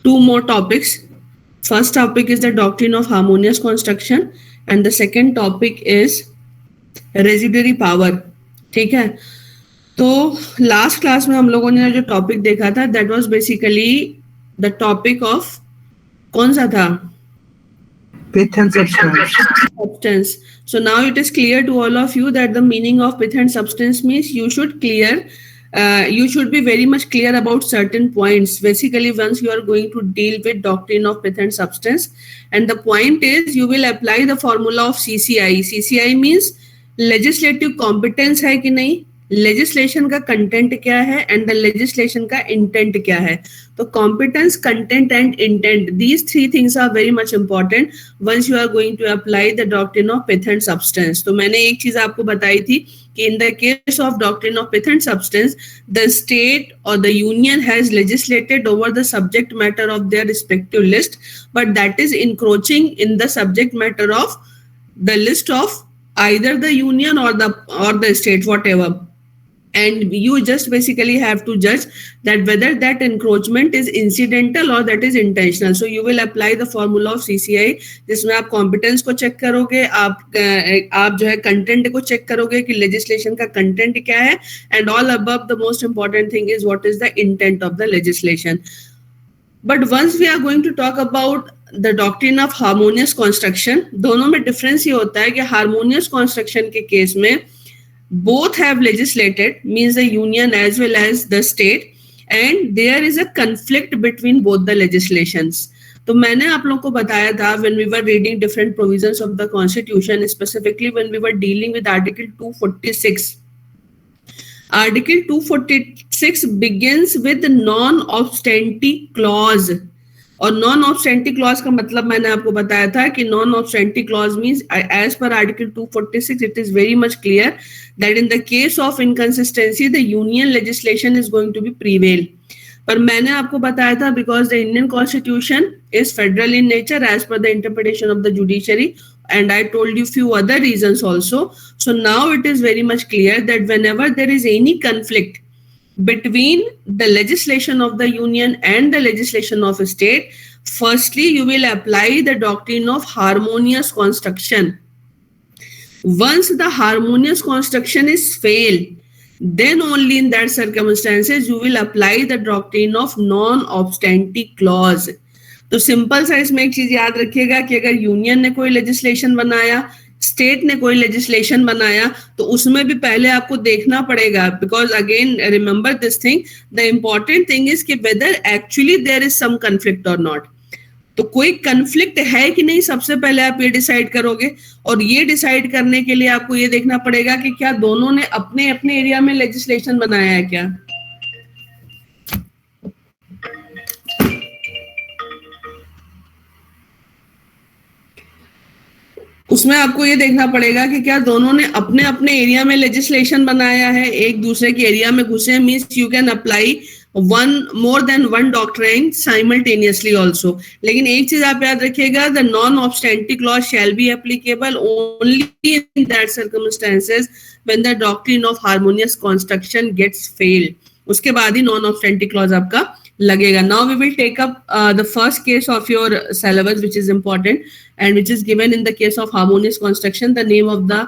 two more topics. First topic is the doctrine of harmonious construction and the second topic is residuary power. ठीक है, तो last class में हम लोगों ने जो टॉपिक देखा था that was basically the topic of कौन सा था? Pith and substance. So now it is clear to all of you that the meaning of pith and substance means you should be very much clear about certain points. Basically, once you are going to deal with doctrine of pith and substance, and the point is you will apply the formula of CCI. CCI means legislative competence है कि नहीं, legislation का content क्या है and the legislation का intent क्या है. तो competence, content and intent, these three things are very much important once you are going to apply the doctrine of pith and substance. तो मैंने एक चीज आपको बताई थी कि in the case of doctrine of pith and substance the state और the union has legislated over the subject matter of their respective list, but that is इंक्रोचिंग in the subject matter of the list of either the union or the state, whatever, and you just basically have to judge that whether that encroachment is incidental or that is intentional. So you will apply the formula of CCI जिसमें आप competence को check करोगे, आप जो है content को check करोगे कि legislation का content क्या है, and all above the most important thing is what is the intent of the legislation. But once we are going to talk about the doctrine of harmonious construction, दोनों में difference ये होता है कि harmonious construction के case में both have legislated, means the union as well as the state, and there is a conflict between both the legislations. तो मैंने आप लोगों को बताया था when we were reading different provisions of the constitution, specifically when we were dealing with article 246. Article 246 begins with non-obstante clause. और non obstante clause का मतलब मैंने आपको बताया था कि non obstante clause means as per article 246 it is very much clear that in the case of inconsistency the union legislation is going to be prevail. पर मैंने आपको बताया था because the Indian constitution is federal in nature as per the interpretation of the judiciary, and I told you few other reasons also. So now it is very much clear that whenever there is any conflict between the legislation of the union and the legislation of a state, firstly you will apply the doctrine of harmonious construction. Once the harmonious construction is failed, then only in that circumstances you will apply the doctrine of non-obstante clause. तो simple सा इसमें एक चीज याद रखिएगा कि अगर union ने कोई लेजिस्लेशन बनाया, स्टेट ने कोई लेजिस्लेशन बनाया, तो उसमें भी पहले आपको देखना पड़ेगा, because again remember this thing, the important thing is कि whether actually there is some conflict और नॉट. तो कोई कन्फ्लिक्ट है कि नहीं, सबसे पहले आप ये डिसाइड करोगे, और ये डिसाइड करने के लिए आपको ये देखना पड़ेगा कि क्या दोनों ने अपने अपने एरिया में लेजिस्लेशन बनाया है क्या. उसमें आपको ये देखना पड़ेगा कि क्या दोनों ने अपने अपने एरिया में लेजिस्लेशन बनाया है, एक दूसरे के एरिया में घुसे, means you can apply more than one doctrine simultaneously also. लेकिन एक चीज आप याद रखिएगा, the non-obstante clause shall be applicable only in that circumstances when the doctrine of harmonious construction gets failed. उसके बाद ही non-obstante clause आपका लगेगा. Now we will take up the first case of your syllabus which is important and which is given in the case of harmonious construction. The name of the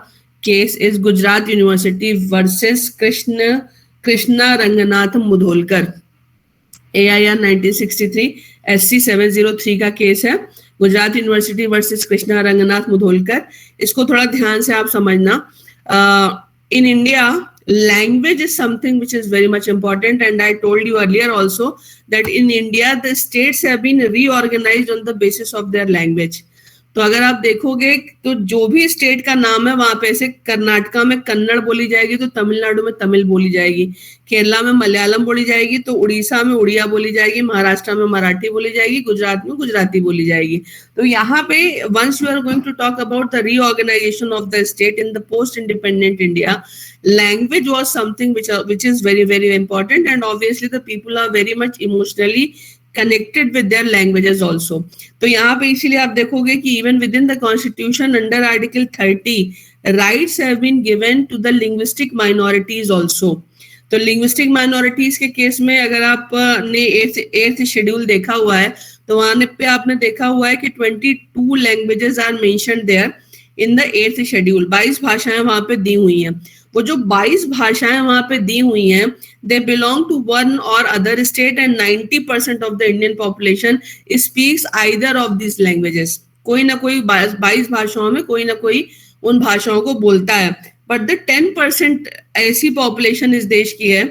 case is Gujarat University versus Krishna Ranganath Mudholkar, AIR 1963 SC 703 का case है. Gujarat university versus Krishna Ranganath Mudholkar. इसको थोड़ा ध्यान से आप समझना. In India, language is something which is very much important, and I told you earlier also that in India the states have been reorganized on the basis of their language. तो अगर आप देखोगे तो जो भी स्टेट का नाम है वहां पे, से कर्नाटका में कन्नड़ बोली जाएगी तो तमिलनाडु में तमिल बोली जाएगी, केरला में मलयालम बोली जाएगी तो उड़ीसा में उड़िया बोली जाएगी, महाराष्ट्र में मराठी बोली जाएगी, गुजरात में गुजराती बोली जाएगी. तो यहाँ पे once you are going to talk about the reorganisation of the state in the post independent India, language was something which is very very important, and obviously the people are very much emotionally connected with their languages also. तो यहाँ पे इसीलिए आप देखोगे कि even within the constitution under article 30 rights have been given to the linguistic minorities also. तो linguistic minorities के case में अगर आपने एट्थ शेड्यूल देखा हुआ है तो वहां पे आपने देखा हुआ है कि 22 languages are mentioned there in the eighth schedule. 22 भाषाएं वहां पे दी हुई हैं। वो जो 22 भाषाएं वहां पे दी हुई हैं, दे बिलोंग टू वन और other state and 90% of the Indian population speaks either of this languages. कोई ना कोई 22 भाषाओं में कोई ना कोई उन भाषाओं को बोलता है। बट द 10% ऐसी पॉपुलेशन इस देश की है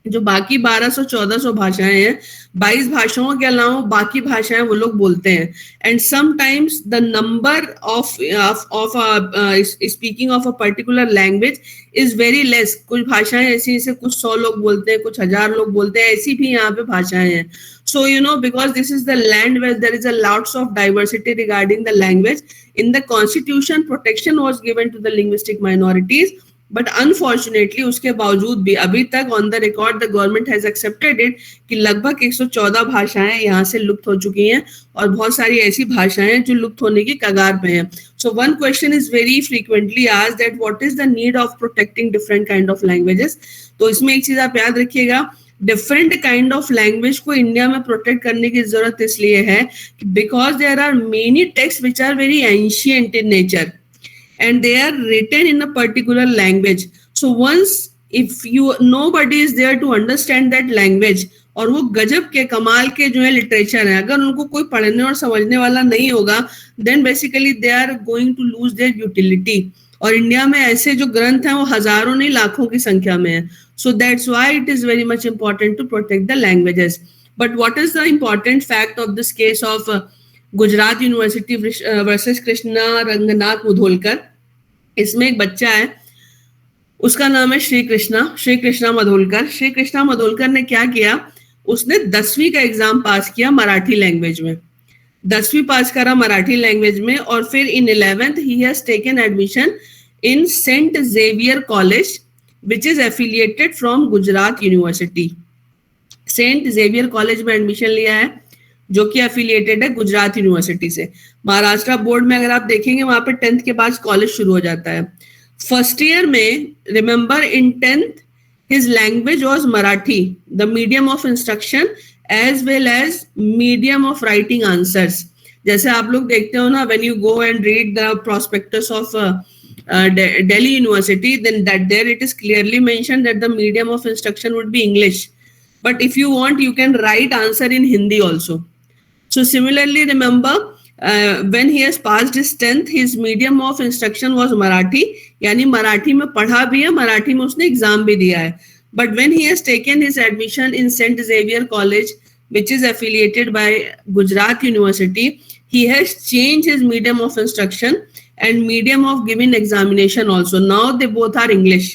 जो बाकी 1200-1400 भाषाएं हैं, 22 भाषाओं के अलावा बाकी भाषाएं वो लोग बोलते हैं। And sometimes the number of speaking of a particular language is very less. कुछ भाषाएं ऐसी जैसे कुछ 100 लोग बोलते हैं, कुछ 1000 लोग बोलते हैं, ऐसी भी यहाँ पे भाषाएं हैं। So, because this is the land where there is a lots of diversity regarding the language, in the constitution protection was given to the linguistic minorities, but unfortunately उसके बावजूद भी अभी तक on the record the government has accepted it कि लगभग 114 भाषाएं यहाँ से लुप्त हो चुकी हैं और बहुत सारी ऐसी भाषाएं जो लुप्त होने की कगार पे हैं। So one question is very frequently asked that what is the need of protecting different kind of languages? तो इसमें एक चीज आप याद रखिएगा, डिफरेंट काइंड ऑफ लैंग्वेज को इंडिया में प्रोटेक्ट करने की जरूरत इसलिए है because there are many text which are very ancient in nature and they are written in a particular language. So once if you nobody is there to understand that language, और वो गजब के कमाल के जो है लिटरेचर है, अगर उनको कोई पढ़ने और समझने वाला नहीं होगा then basically they are going to lose their utility. और इंडिया में ऐसे जो ग्रंथ हैं वो हजारों नहीं लाखों की संख्या में है। So that's why it is very much important to protect the languages. But what is the important fact of this case of Gujarat University versus Krishna Ranganath Mudholkar? इसमें एक बच्चा है, उसका नाम है श्री कृष्णा मधोलकर। श्री कृष्णा मधोलकर ने क्या किया, उसने 10वीं का एग्जाम पास किया मराठी लैंग्वेज में, 10वीं पास करा मराठी लैंग्वेज में, और फिर इन 11th he has taken admission in St. Xavier College which is affiliated from Gujarat University. Saint Xavier college में एडमिशन लिया है जो कि एफिलिएटेड है गुजरात यूनिवर्सिटी से। महाराष्ट्र बोर्ड में अगर आप देखेंगे वहां पे 10th के बाद कॉलेज शुरू हो जाता है। फर्स्ट ईयर में remember in 10th his language was Marathi, the medium of instruction as well as medium of writing answers. जैसे आप लोग देखते हो ना, when you go and read the prospectus of Delhi University, then that there it is clearly mentioned that the medium of instruction would be English. But if you want, you can write answer in Hindi also. So similarly, remember when he has passed his 10th, his medium of instruction was Marathi. यानी मराठी में पढ़ा भी है, मराठी में उसने exam भी दिया है. But when he has taken his admission in St. Xavier College, which is affiliated by Gujarat University, he has changed his medium of instruction and medium of giving examination also. Now they both are English.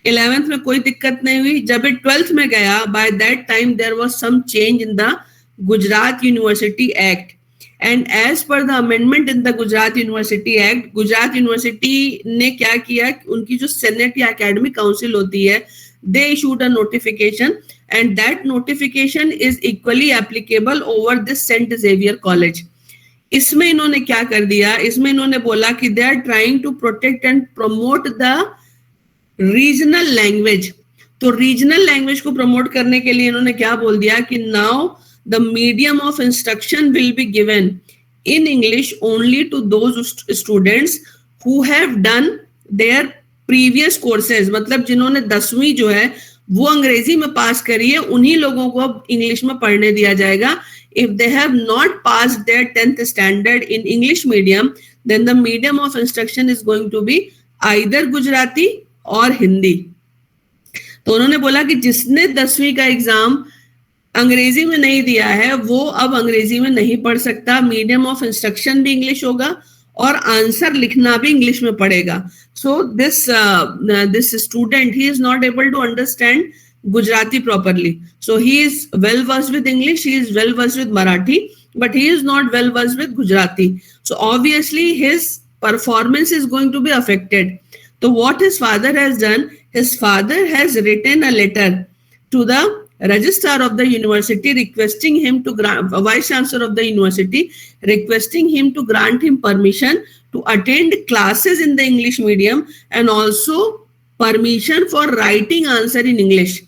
11th में कोई दिक्कत नहीं हुई. जब 12th में गया, by that time there was some change in the Gujarat University Act. And as per the amendment in the Gujarat University Act, Gujarat University ने क्या किया, उनकी जो Senate या Academic Council होती है, they issued a notification and that notification is equally applicable over this St. Xavier College. इसमें इन्होंने क्या कर दिया, इसमें इन्होंने बोला कि they are trying to protect and promote the regional language. तो रीजनल लैंग्वेज को प्रमोट करने के लिए इन्होंने क्या बोल दिया कि now the medium of instruction will be given in English only to those students who have done their previous courses. मतलब जिन्होंने 10वीं जो है वो अंग्रेजी में पास करी है, उन्हीं लोगों को अब इंग्लिश में पढ़ने दिया जाएगा। If they have not passed their 10th standard in English medium, then the medium of instruction is going to be either Gujarati or Hindi. तो उन्होंने बोला कि जिसने 10वीं का एग्जाम अंग्रेजी में नहीं दिया है वो अब अंग्रेजी में नहीं पढ़ सकता, मीडियम ऑफ इंस्ट्रक्शन भी इंग्लिश होगा और आंसर लिखना भी इंग्लिश में पड़ेगा. So this student he is not able to understand Gujarati properly. So he is well versed with English, he is well versed with Marathi, but he is not well versed with Gujarati. So obviously his performance is going to be affected. So what his father has done, his father has written a letter to the registrar of the university requesting him to grant, vice chancellor of the university requesting him to grant him permission to attend classes in the English medium and also permission for writing answer in English.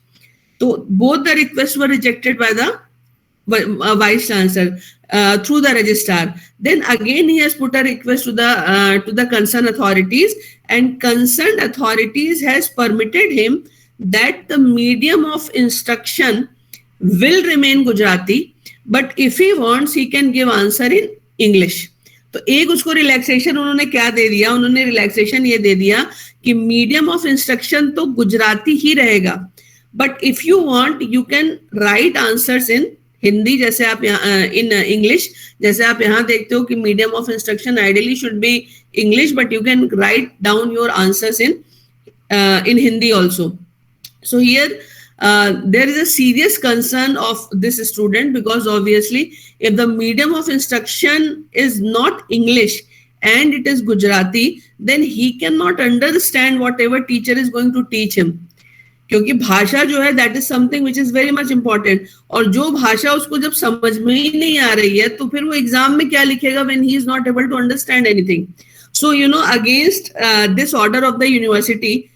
So both the requests were rejected by the vice chancellor through the registrar. Then again he has put a request to the concerned authorities, and concerned authorities has permitted him that the medium of instruction will remain Gujarati, but if he wants he can give answer in English. तो एक उसको relaxation उन्होंने क्या दे दिया, उन्होंने relaxation ये दे दिया कि मीडियम ऑफ इंस्ट्रक्शन तो गुजराती ही रहेगा, but if you want you can write answers in Hindi, जैसे आप यहाँ इन इंग्लिश, जैसे आप यहाँ देखते हो कि medium of instruction ideally should be English, but you can write down your answers in Hindi also. So here there is a serious concern of this student, because obviously if the medium of instruction is not English and it is Gujarati, then he cannot understand whatever teacher is going to teach him. क्योंकि भाषा जो है that is something which is very much important, और जो भाषा उसको जब समझ में ही नहीं आ रही है तो फिर वो एग्जाम में क्या लिखेगा when he is not able to understand anything. So against this order of the university,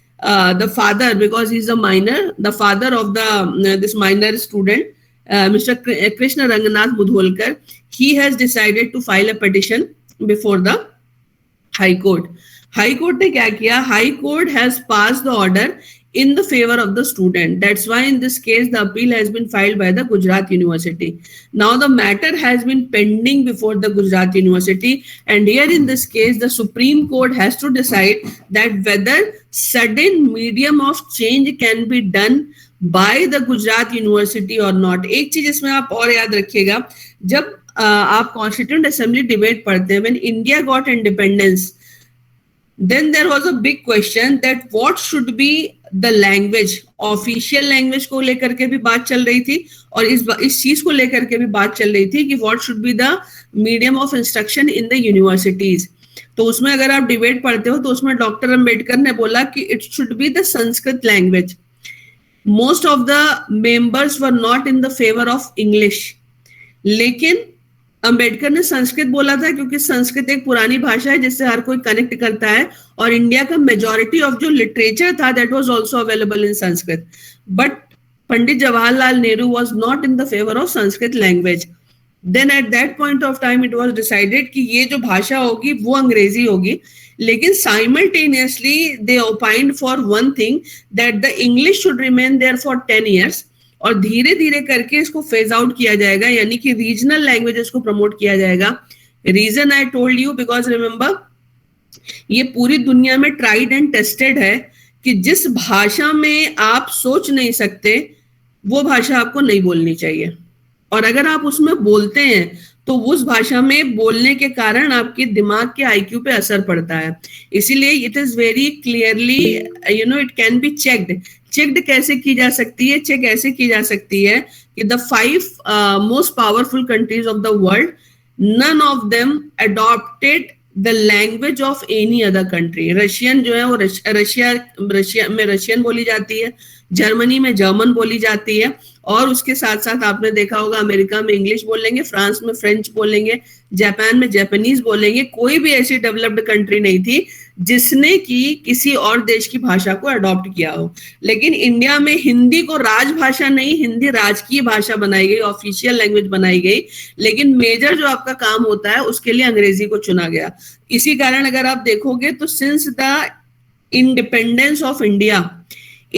the father, because he's a minor, the father of the this minor student, Mr. Krishna Ranganath Mudholkar, he has decided to file a petition before the High Court. High Court ने क्या किया? High Court has passed the order in the favor of the student. That's why in this case the appeal has been filed by the Gujarat University. Now the matter has been pending before the Gujarat University, and here in this case the Supreme Court has to decide that whether sudden medium of change can be done by the Gujarat University or not. एक चीज इसमें आप और याद रखिएगा, जब आप Constituent Assembly debate पढ़ते हैं, when India got independence, then there was a big question that what should be the language. Official language को लेकर के भी बात चल रही थी, और इस चीज को लेकर के भी बात चल रही थी कि what should be the medium of instruction in the universities. तो उसमें अगर आप डिबेट पढ़ते हो तो उसमें डॉक्टर अंबेडकर ने बोला कि it should be the Sanskrit language. Most of the members were not in the favour of English, लेकिन अंबेडकर ने संस्कृत बोला था क्योंकि संस्कृत एक पुरानी भाषा है जिससे हर कोई कनेक्ट करता है, और इंडिया का मेजॉरिटी ऑफ जो लिटरेचर था that was also available in Sanskrit. But Pandit Jawaharlal Nehru was not in the favour of Sanskrit language. Then at that point of time it was decided कि ये जो भाषा होगी वो अंग्रेजी होगी, लेकिन simultaneously they opined for one thing that the English should remain there for 10 years, और धीरे धीरे करके इसको फेज आउट किया जाएगा, यानी कि रीजनल लैंग्वेजेस को प्रमोट किया जाएगा. Reason I told you, because remember ये पूरी दुनिया में ट्राइड एंड टेस्टेड है कि जिस भाषा में आप सोच नहीं सकते वो भाषा आपको नहीं बोलनी चाहिए, और अगर आप उसमें बोलते हैं तो उस भाषा में बोलने के कारण आपके दिमाग के आईक्यू पे असर पड़ता है. इसीलिए it is very clearly it can be checked कैसे की जा सकती है? चेक ऐसे की जा सकती है कि the 5 most powerful countries of the world, none of them adopted the language of any other country. Russian जो है वो रशिया में रशियन बोली जाती है, जर्मनी में जर्मन बोली जाती है, और उसके साथ साथ आपने देखा होगा अमेरिका में इंग्लिश बोलेंगे, फ्रांस में फ्रेंच बोलेंगे, जापान में जापानीज बोलेंगे. कोई भी ऐसी डेवलप्ड कंट्री नहीं थी जिसने की किसी और देश की भाषा को अडॉप्ट किया हो. लेकिन इंडिया में हिंदी को राजभाषा नहीं, हिंदी राजकीय भाषा बनाई गई, ऑफिशियल लैंग्वेज बनाई गई, लेकिन मेजर जो आपका काम होता है उसके लिए अंग्रेजी को चुना गया. इसी कारण अगर आप देखोगे तो since the independence of India,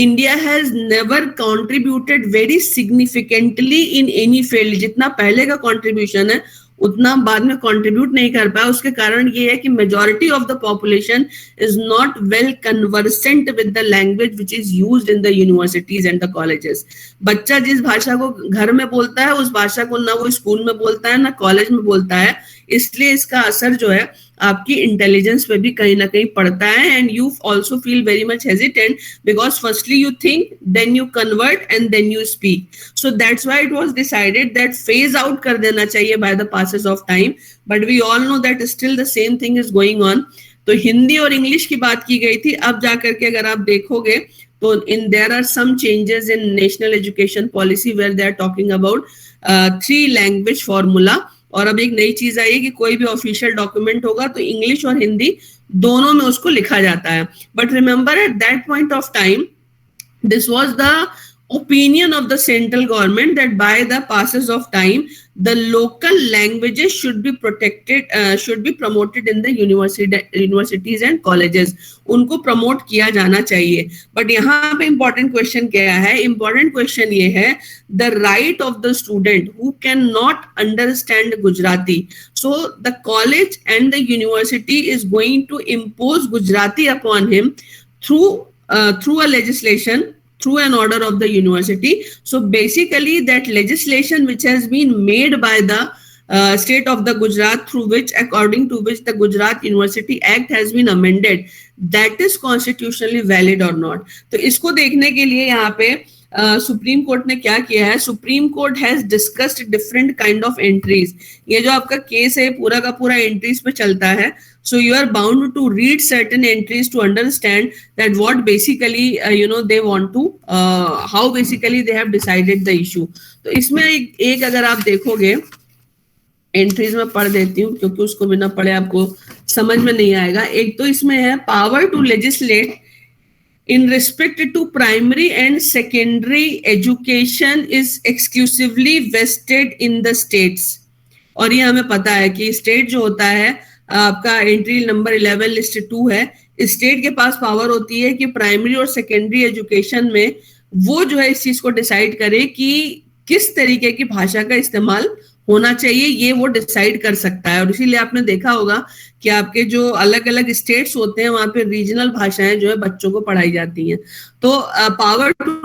India has never contributed very significantly in any field. जितना पहले का contribution है उतना बाद में contribute नहीं कर पाया. उसके कारण ये है कि majority of the population is not well conversant with the language which is used in the universities and the colleges. बच्चा जिस भाषा को घर में बोलता है उस भाषा को ना वो स्कूल में बोलता है ना कॉलेज में बोलता है, इसलिए इसका असर जो है आपकी इंटेलिजेंस पे भी कहीं ना कहीं पड़ता है. And you also feel very much hesitant because firstly you think, then you convert and then you speak. So that's why it was decided that phase out कर देना चाहिए by the passes of time, but we all know that still the same thing is going on. तो हिंदी और English की बात की गई थी. अब जाकर के अगर आप देखोगे तो there are some changes in national education policy where they are talking about 3 language formula, और अब एक नई चीज आई है कि कोई भी ऑफिशियल डॉक्यूमेंट होगा तो इंग्लिश और हिंदी दोनों में उसको लिखा जाता है. But remember at that point of time this was the opinion of the central government that by the passes of time the local languages should be protected, should be promoted in the universities and colleges. उनको promote किया जाना चाहिए. But यहाँ पे important question क्या है? Important question ये है the right of the student who cannot understand Gujarati. So the college and the university is going to impose Gujarati upon him through a legislation, through an order of the university. So basically that legislation which has been made by the state of the Gujarat, through which, according to which the Gujarat University Act has been amended, that is constitutionally valid or not. तो इसको देखने के लिए यहाँ पे supreme court ने क्या किया है? Supreme court has discussed different kind of entries. ये जो आपका केस है पूरा का पूरा एंट्रीज पे चलता है. So you are bound to read certain entries to understand that what basically they want to how basically they have decided the issue. तो इसमें एक अगर आप देखोगे एंट्रीज में पढ़ देती हूँ क्योंकि उसको बिना पढ़े आपको समझ में नहीं आएगा. एक तो इसमें है power to legislate in respect to primary and secondary education is exclusively vested in the states. और ये हमें पता है कि स्टेट जो होता है आपका एंट्री नंबर 11 लिस्ट 2 है. स्टेट के पास पावर होती है कि प्राइमरी और सेकेंडरी एजुकेशन में वो जो है इस चीज को डिसाइड करे कि किस तरीके की भाषा का इस्तेमाल होना चाहिए, ये वो डिसाइड कर सकता है. और इसीलिए आपने देखा होगा कि आपके जो अलग अलग स्टेट्स होते हैं वहां पे रीजनल भाषाएं जो है बच्चों को पढ़ाई जाती हैं. तो power to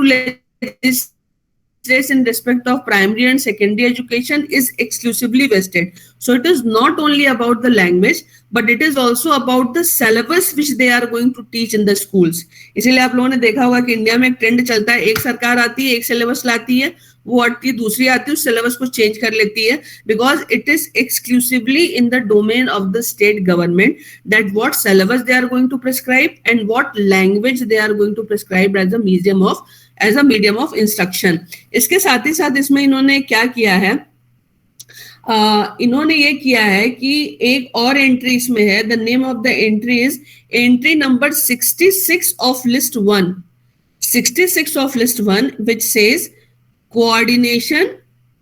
in respect of primary and secondary education is exclusively vested. So it is not only about the language, but it is also about the syllabus which they are going to teach in the schools. इसीलिए आप लोगों ने देखा होगा कि India में एक trend चलता है, एक सरकार आती है, एक सिलेबस लाती है, वो हटती है, दूसरी आती है, उस सिलेबस को चेंज कर लेती है, because it is exclusively in the domain of the state government that what syllabus they are going to prescribe and what language they are going to prescribe as a medium of instruction. इसके साथ ही साथ इसमें इन्होंने क्या किया है? इन्होंने ये किया है कि एक और एंट्री इसमें है. The name of the entry is entry number 66 of list 1. 66 of list 1 which says coordination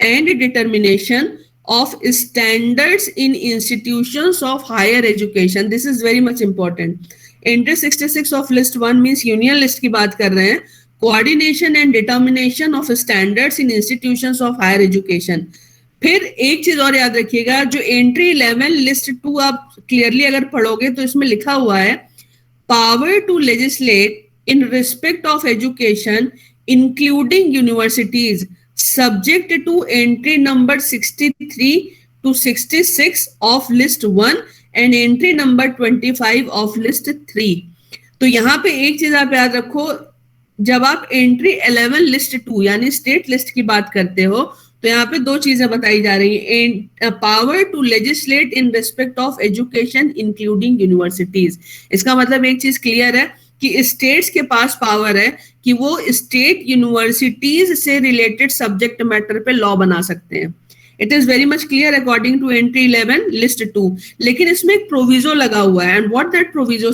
and determination of standards in institutions of higher education. This is very much important. Entry 66 of list 1 means union list की बात कर रहे हैं. Coordination and determination of standards in institutions of higher education. फिर एक चीज और याद रखिएगा, जो एंट्री 11 लिस्ट 2 आप क्लियरली अगर पढ़ोगे तो इसमें लिखा हुआ है power to legislate in respect of education including universities subject to entry number 63 to 66 of list 1 and entry number 25 of list 3. तो यहाँ पे एक चीज आप याद रखो, जब आप एंट्री 11 लिस्ट 2 यानी स्टेट लिस्ट की बात करते हो तो यहाँ पे दो चीजें बताई जा रही हैं. Power to legislate in respect of education including universities. इसका मतलब एक चीज क्लियर है कि स्टेट्स के पास पावर है कि वो स्टेट यूनिवर्सिटीज से रिलेटेड सब्जेक्ट मैटर पे लॉ बना सकते हैं. It is very much clear according to entry 11 list 2. लेकिन इसमें एक प्रोविजो लगा हुआ है. And what that proviso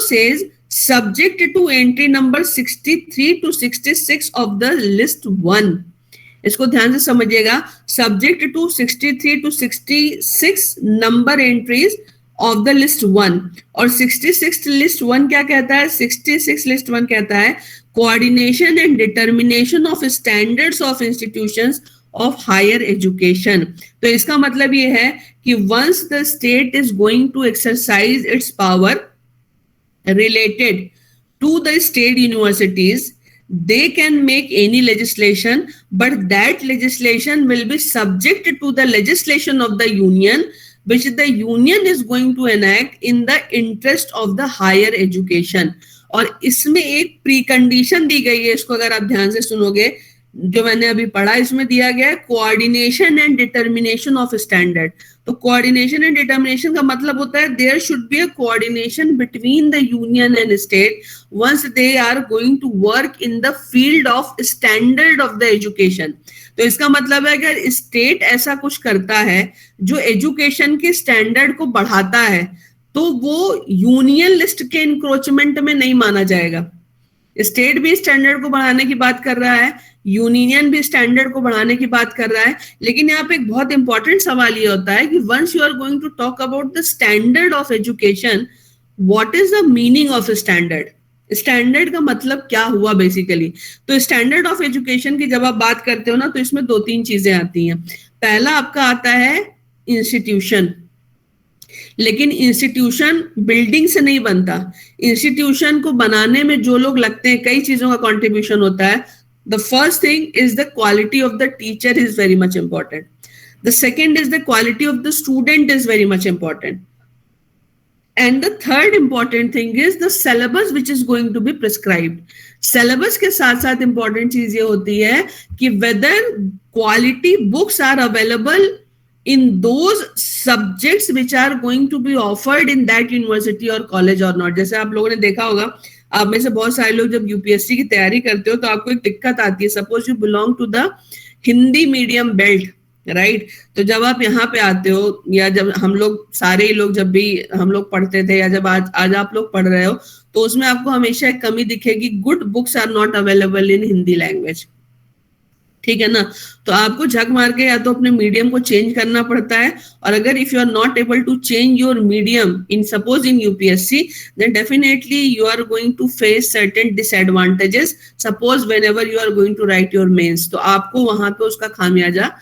says subject to entry number 63 to 66 of the list 1. इसको ध्यान से समझिएगा. Subject to 63 to 66 number entries of the list 1. और 66 list 1 क्या कहता है? 66 list 1 कहता है coordination and determination of standards of institutions of higher education. तो इसका मतलब ये है कि once the state is going to exercise its power related to the state universities, they can make any legislation, but that legislation will be subject to the legislation of the union, which the union is going to enact in the interest of the higher education. और इसमें एक precondition दी गई है, इसको अगर आप ध्यान से सुनोगे जो मैंने अभी पढ़ा, इसमें दिया गया है coordination and determination of standard. तो कोऑर्डिनेशन एंड डिटर्मिनेशन का मतलब होता है there should be a coordination between the union and state once they are going to work in the field of standard of the education. तो इसका मतलब है अगर स्टेट ऐसा कुछ करता है जो एजुकेशन के स्टैंडर्ड को बढ़ाता है तो वो यूनियन लिस्ट के इंक्रोचमेंट में नहीं माना जाएगा। स्टेट भी स्टैंडर्ड को बढ़ाने की बात कर रहा है, यूनियन भी स्टैंडर्ड को बढ़ाने की बात कर रहा है, लेकिन यहाँ पे एक बहुत इंपॉर्टेंट सवाल ये होता है कि once you are going to talk about the standard of education, what is the meaning of standard? Standard का मतलब क्या हुआ बेसिकली? तो स्टैंडर्ड ऑफ एजुकेशन की जब आप बात करते हो ना तो इसमें 2-3 चीजें आती हैं। पहला आपका आता है इंस्टीट्यूशन, लेकिन इंस्टीट्यूशन बिल्डिंग से नहीं बनता। इंस्टीट्यूशन को बनाने में जो लोग लगते हैं कई चीजों का कंट्रीब्यूशन होता है। The first thing is the quality of the teacher is very much important. The second is the quality of the student is very much important. And the third important thing is the syllabus which is going to be prescribed. Syllabus के साथ साथ important चीज ये होती है कि whether quality books are available in those subjects which are going to be offered in that university or college or not. जैसे आप लोगों ने देखा होगा, आप में से बहुत सारे लोग जब यूपीएससी की तैयारी करते हो तो आपको एक दिक्कत आती है। Suppose you belong to the Hindi medium belt, right? तो जब आप यहाँ पे आते हो या जब हम लोग सारे लोग जब भी हम लोग पढ़ते थे या जब आज आप लोग पढ़ रहे हो तो उसमें आपको हमेशा एक कमी दिखेगी, good books are not available in Hindi language. ठीक है ना? तो आपको झक मार के या तो अपने मीडियम को चेंज करना पड़ता है, और अगर if you are not able to change your medium in suppose in UPSC, then definitely you are going to face certain disadvantages. Suppose whenever you are going to write your mains, तो आपको वहां पे उसका खामियाजा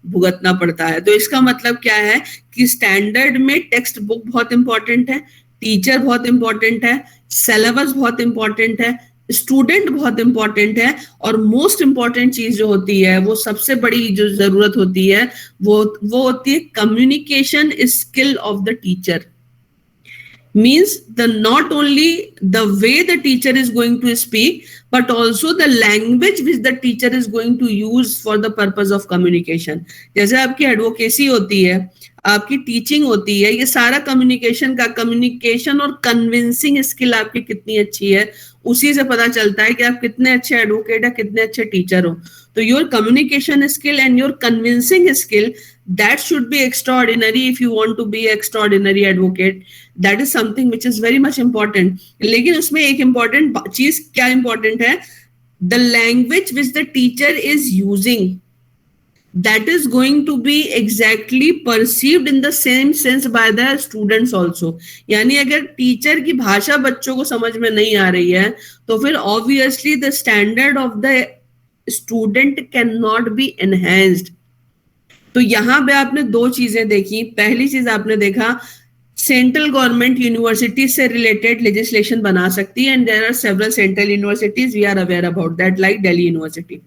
भुगतना पड़ता है। तो इसका मतलब क्या है कि स्टैंडर्ड में टेक्स्ट बुक बहुत इंपॉर्टेंट है, टीचर बहुत इंपॉर्टेंट है, सिलेबस बहुत इंपॉर्टेंट है, स्टूडेंट बहुत इंपॉर्टेंट है, और मोस्ट इंपॉर्टेंट चीज जो होती है, वो सबसे बड़ी जो जरूरत होती है वो होती है communication skill of the teacher. Means the not only the way the teacher is going to speak, but also the language which the teacher is going to use for the purpose of communication. जैसे आपकी advocacy होती है, आपकी teaching होती है, ये सारा communication और कन्विंसिंग स्किल आपकी कितनी अच्छी है, उसी से पता चलता है कि आप कितने अच्छे एडवोकेट है, कितने अच्छे टीचर हो। तो your communication skill and your convincing skill, that should be extraordinary if you want to be extraordinary advocate. That is something which is very much important. लेकिन उसमें एक important चीज क्या important है? The language which the teacher is using, that is going to be exactly perceived in the same sense by the students also. यानी अगर teacher की भाषा बच्चों को समझ में नहीं आ रही है तो फिर obviously the standard of the student cannot be enhanced. तो यहाँ पे आपने 2 चीजें देखी। पहली चीज आपने देखा सेंट्रल गवर्नमेंट यूनिवर्सिटी से रिलेटेड लेजिस्लेशन बना सकती है, and there are several central universities, we are aware about that, like Delhi university.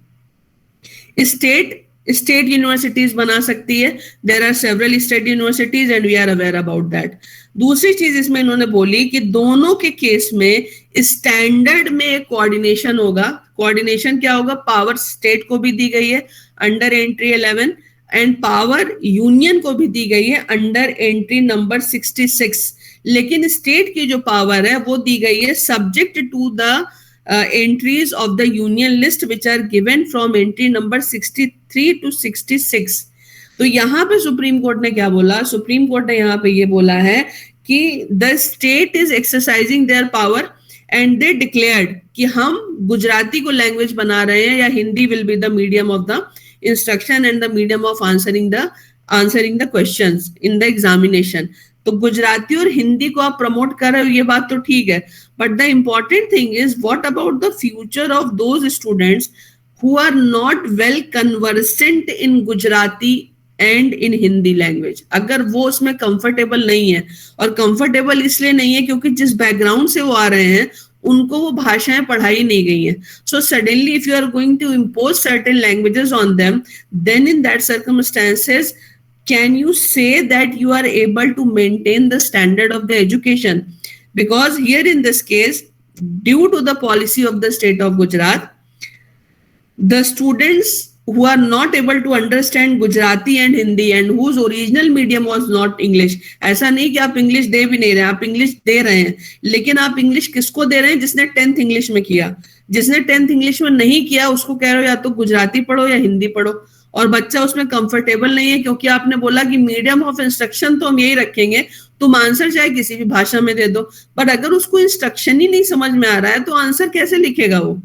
State universities बना सकती है, there are several state universities and we are aware about that. दूसरी चीज इसमें इन्होंने बोली कि दोनों के केस में स्टैंडर्ड में एक कोऑर्डिनेशन होगा। कोऑर्डिनेशन क्या होगा? पावर स्टेट को भी दी गई है under entry 11, and power union को भी दी गई है अंडर एंट्री नंबर 66, लेकिन स्टेट की जो पावर है वो दी गई है subject to the entries of the union list which are given from entry number 63 to 66। तो यहाँ पे सुप्रीम कोर्ट ने क्या बोला? सुप्रीम कोर्ट ने यहाँ पे ये बोला है कि the state is exercising their power and they declared कि हम गुजराती को लैंग्वेज बना रहे हैं या Hindi will be the medium of the instruction and the medium of answering the questions in the examination. तो गुजराती और हिंदी को आप प्रमोट कर रहे हो, ये बात तो ठीक है, but the important thing is what about the future of those students who are not well conversant in Gujarati and in Hindi language? अगर वो उसमें कंफर्टेबल नहीं है, और कंफर्टेबल इसलिए नहीं है क्योंकि जिस बैकग्राउंड से वो आ रहे हैं उनको वो भाषाएं पढ़ाई नहीं गई हैं। So suddenly if you are going to impose certain languages on them, then in that circumstances can you say that you are able to maintain the standard of the education? Because here in this case, due to the policy of the state of Gujarat, the students who are not able to understand Gujarati and Hindi and whose original medium was not English, ऐसा नहीं कि आप English दे भी नहीं रहे, आप English दे रहे हैं, लेकिन आप इंग्लिश किसको दे रहे हैं? जिसने 10th इंग्लिश में किया। जिसने 10th इंग्लिश में नहीं किया उसको कह रहे हो या तो गुजराती पढ़ो या हिंदी पढ़ो, और बच्चा उसमें कंफर्टेबल नहीं है क्योंकि आपने बोला कि मीडियम ऑफ इंस्ट्रक्शन तो हम यही रखेंगे, तुम आंसर चाहे किसी भी भाषा में दे दो, बट अगर उसको इंस्ट्रक्शन ही नहीं समझ में आ रहा है तो आंसर कैसे लिखेगा वो?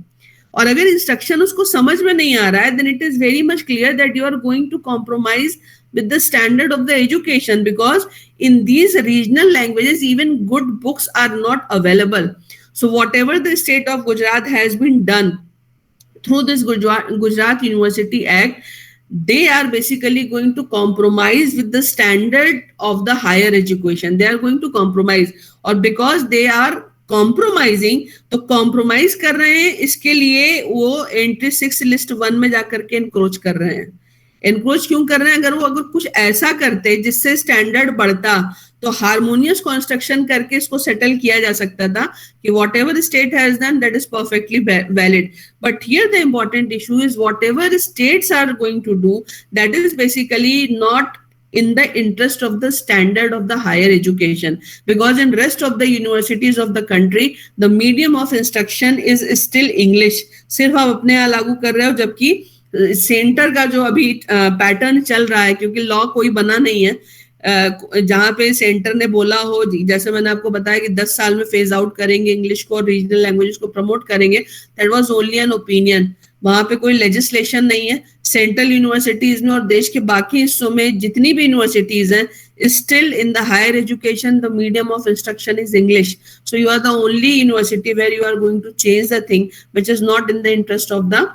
और अगर इंस्ट्रक्शन उसको समझ में नहीं आ रहा है, then it is very much clear that you are going to compromise with the standard of the education, because in these regional languages even good books are not available. So whatever the state of Gujarat has been done through this Gujarat University Act, they are basically going to compromise with the standard of the higher education. They are going to compromise, और because they are compromising, तो compromise कर रहे हैं, इसके लिए वो entry 6 list 1 में जाकर के एनक्रोच कर रहे हैं। एनक्रोच क्यों कर रहे हैं? अगर कुछ ऐसा करते जिससे स्टैंडर्ड बढ़ता तो हार्मोनियस कंस्ट्रक्शन करके इसको सेटल किया जा सकता था कि whatever state has done that is perfectly valid, but here the important issue is whatever states are going to do that is basically not in the interest of the standard of the higher education, because in rest of the universities of the country the medium of instruction is still English. सिर्फ आप अपने यहाँ लागू कर रहे हो, जबकि centre का जो अभी पैटर्न चल रहा है, क्योंकि लॉ कोई बना नहीं है जहां पे सेंटर ने बोला हो, जैसे मैंने आपको बताया कि 10 साल में फेज आउट करेंगे इंग्लिश को और रीजनल लैंग्वेजेस को प्रमोट करेंगे, that was only an opinion. वहां पे कोई लेजिस्लेशन नहीं है। सेंट्रल यूनिवर्सिटीज में और देश के बाकी हिस्सों में जितनी भी यूनिवर्सिटीज हैं, still in the higher education the medium of instruction is English. So you are the only university where you are going to change the thing which is not in the interest of the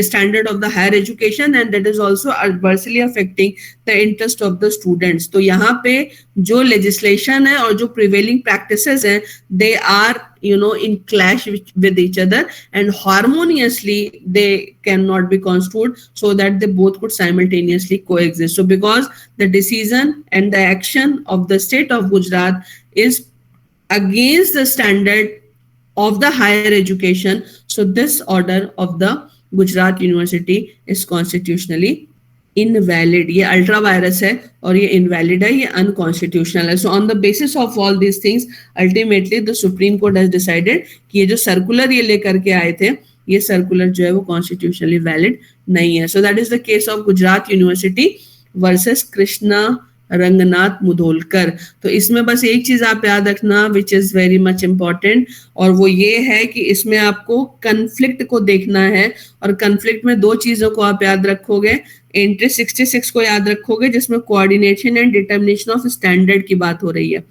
standard of the higher education, and that is also adversely affecting the interest of the students. तो यहाँ पे जो legislation है और जो prevailing practices हैं, they are in clash with each other, and harmoniously they cannot be construed so that they both could simultaneously coexist. So because the decision and the action of the state of Gujarat is against the standard of the higher education, so this order of the Gujarat University is constitutionally invalid. ये ultra vires है और ये invalid है, ये unconstitutional है. So on the basis of all these things ultimately the supreme court has decided कि ये जो सर्कुलर ये लेकर के आए थे, ये सर्कुलर जो है वो कॉन्स्टिट्यूशनली वैलिड नहीं है. So that is the case of Gujarat university versus Krishna Ranganath Mudholkar. तो इसमें बस एक चीज आप याद रखना which is very much important, और वो ये है कि इसमें आपको कन्फ्लिक्ट को देखना है, और कन्फ्लिक्ट में दो चीजों को आप याद रखोगे. एंट्री 66 को याद रखोगे जिसमें coordination and determination of standard की बात हो रही है,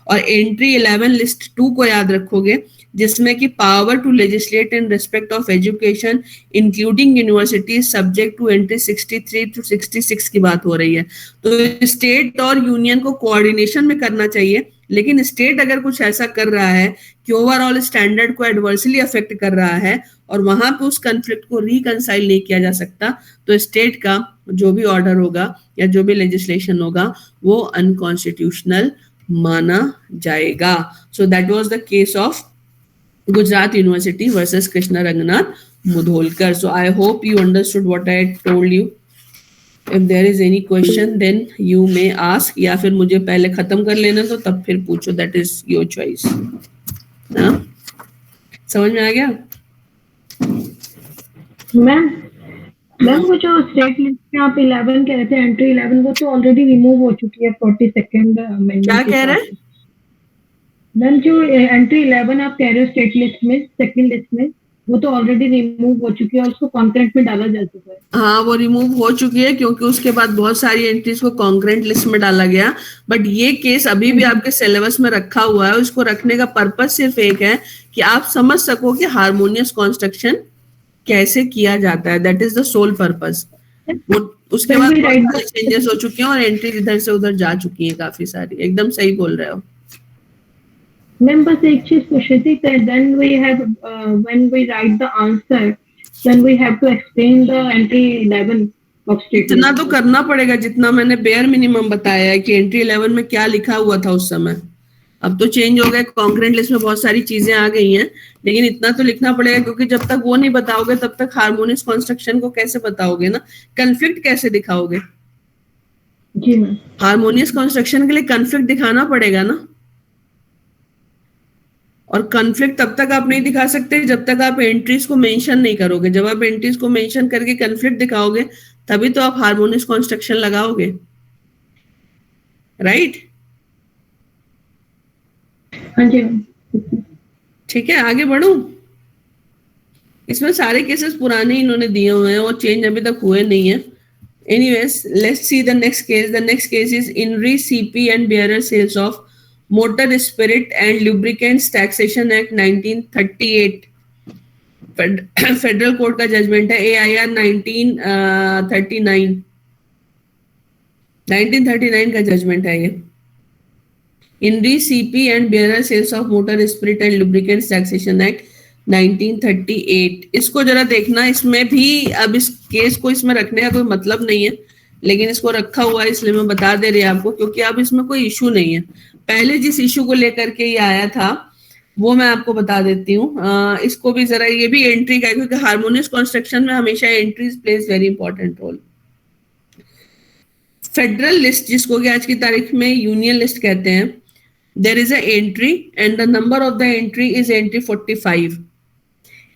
और एंट्री 11 लिस्ट 2 को याद रखोगे जिसमें कि power to legislate in respect of education including university subject to entry 63 to 66 की बात हो रही है. तो स्टेट और यूनियन को कोऑर्डिनेशन में करना चाहिए, लेकिन स्टेट अगर कुछ ऐसा कर रहा है कि ओवरऑल स्टैंडर्ड को एडवर्सली अफेक्ट कर रहा है और वहां पे उस कन्फ्लिक्ट को रिकंसाइल नहीं किया जा सकता, तो स्टेट का जो भी ऑर्डर होगा या जो भी लेजिस्लेशन होगा वो अनकॉन्स्टिट्यूशनल माना जाएगा. So that was the case of Gujarat University versus Krishna Ranganath Mudholkar. So I hope you understood what I told you. If there is any question, then you may ask. या फिर मुझे पहले खत्म कर लेना तो तब फिर पूछो. That is your choice. हाँ, समझ में आ गया? मैम वो जो स्टेट लिस्ट में आप 11 कह रहे थे, एंट्री 11, वो तो ऑलरेडी रिमूव हो चुकी है 42nd अमेंडमेंट. क्या कह रहे हैं मैम? जो एंट्री 11 आप कह रहे हो स्टेट लिस्ट में, सेकंड लिस्ट में, वो तो ऑलरेडी रिमूव हो चुकी है और उसको कॉन्करेंट में डाला जा चुका है. हाँ, वो रिमूव हो चुकी है क्योंकि उसके बाद बहुत सारी एंट्रीज को कॉन्करेंट लिस्ट में डाला गया. बट ये केस अभी भी आपके सिलेबस में रखा हुआ है. उसको रखने का पर्पज सिर्फ एक है कि आप समझ सको कि हार्मोनियस कंस्ट्रक्शन कैसे किया जाता है. That is the sole purpose. वो उसके बाद बहुत सारे चेंजेस हो चुके हैं और एंट्री इधर से उधर जा चुकी है काफी सारी. एकदम सही बोल रहे हो मैम. बस एक चीज पूछ रही थी, then we have when we write the answer then we have to explain the entry 11 of state. इतना तो करना पड़ेगा जितना मैंने बेयर मिनिमम बताया है कि एंट्री 11 में क्या लिखा हुआ था उस समय. अब तो चेंज हो गया, कॉन्करेंट लिस्ट में बहुत सारी चीजें आ गई हैं, लेकिन इतना तो लिखना पड़ेगा क्योंकि जब तक वो नहीं बताओगे तब तक हार्मोनियस कंस्ट्रक्शन को कैसे बताओगे ना, कन्फ्लिक्ट कैसे दिखाओगे. जी मैम. हार्मोनियस कंस्ट्रक्शन के लिए कन्फ्लिक्ट दिखाना पड़ेगा ना, और कन्फ्लिक्ट तब तक आप नहीं दिखा सकते जब तक आप एंट्रीज को मेंशन नहीं करोगे. जब आप एंट्रीज को मेंशन करके कन्फ्लिक्ट दिखाओगे तभी तो आप हार्मोनियस कंस्ट्रक्शन लगाओगे, राइट? हाँ जी मैम। ठीक है, आगे बढ़ूं? इसमें सारे केसेस पुराने इन्होंने दिए हुए हैं और चेंज अभी तक हुए नहीं है. Anyways, let's see the next case. The next case is INRI CP and bearer sales of motor spirit and lubricants taxation act 1938. Federal court का जजमेंट है AIR 1939 का जजमेंट है ये. INRI CP and bearer sales of motor spirit and lubricants taxation act 1938. इसको जरा देखना, इसमें भी अब इस केस को इसमें रखने का कोई मतलब नहीं है, लेकिन इसको रखा हुआ है इसलिए मैं बता दे रही आपको, क्योंकि अब इसमें कोई इशू नहीं है. पहले जिस इशू को लेकर के ये आया था वो मैं आपको बता देती हूँ. इसको भी जरा, ये भी एंट्री का है, क्योंकि हार्मोनियस कंस्ट्रक्शन में हमेशा entries place very important role. Federal list, जिसको कि आज की तारीख में यूनियन लिस्ट कहते हैं, there is a entry and the number of the entry is entry 45.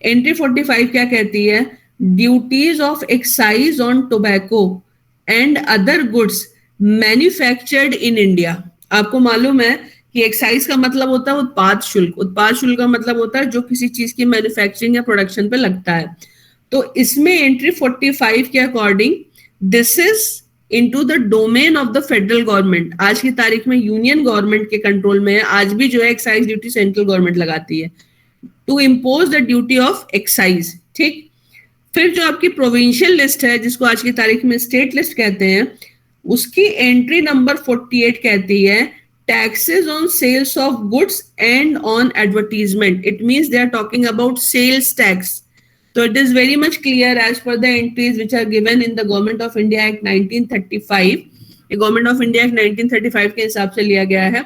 Entry 45 क्या कहती है? Duties of excise on tobacco and other goods manufactured in India. आपको मालूम है कि एक्साइज का मतलब होता है उत्पाद शुल्क. उत्पाद शुल्क का मतलब होता है जो किसी चीज की मैन्युफैक्चरिंग या प्रोडक्शन पे लगता है. तो इसमें एंट्री 45 के according this is into the domain of the federal government. आज की तारीख में यूनियन गवर्नमेंट के कंट्रोल में है. आज भी जो है एक्साइज ड्यूटी सेंट्रल गवर्नमेंट लगाती है to impose the duty of excise. ठीक. फिर जो आपकी प्रोविंशियल लिस्ट है, जिसको आज की तारीख में स्टेट लिस्ट कहते हैं, उसकी एंट्री नंबर 48 कहती है taxes on sales of goods and on advertisement. It means they are talking about sales tax. So it is very much clear as per the entries which are given in the Government of India Act 1935. The Government of India Act 1935 के हिसाब से लिया गया है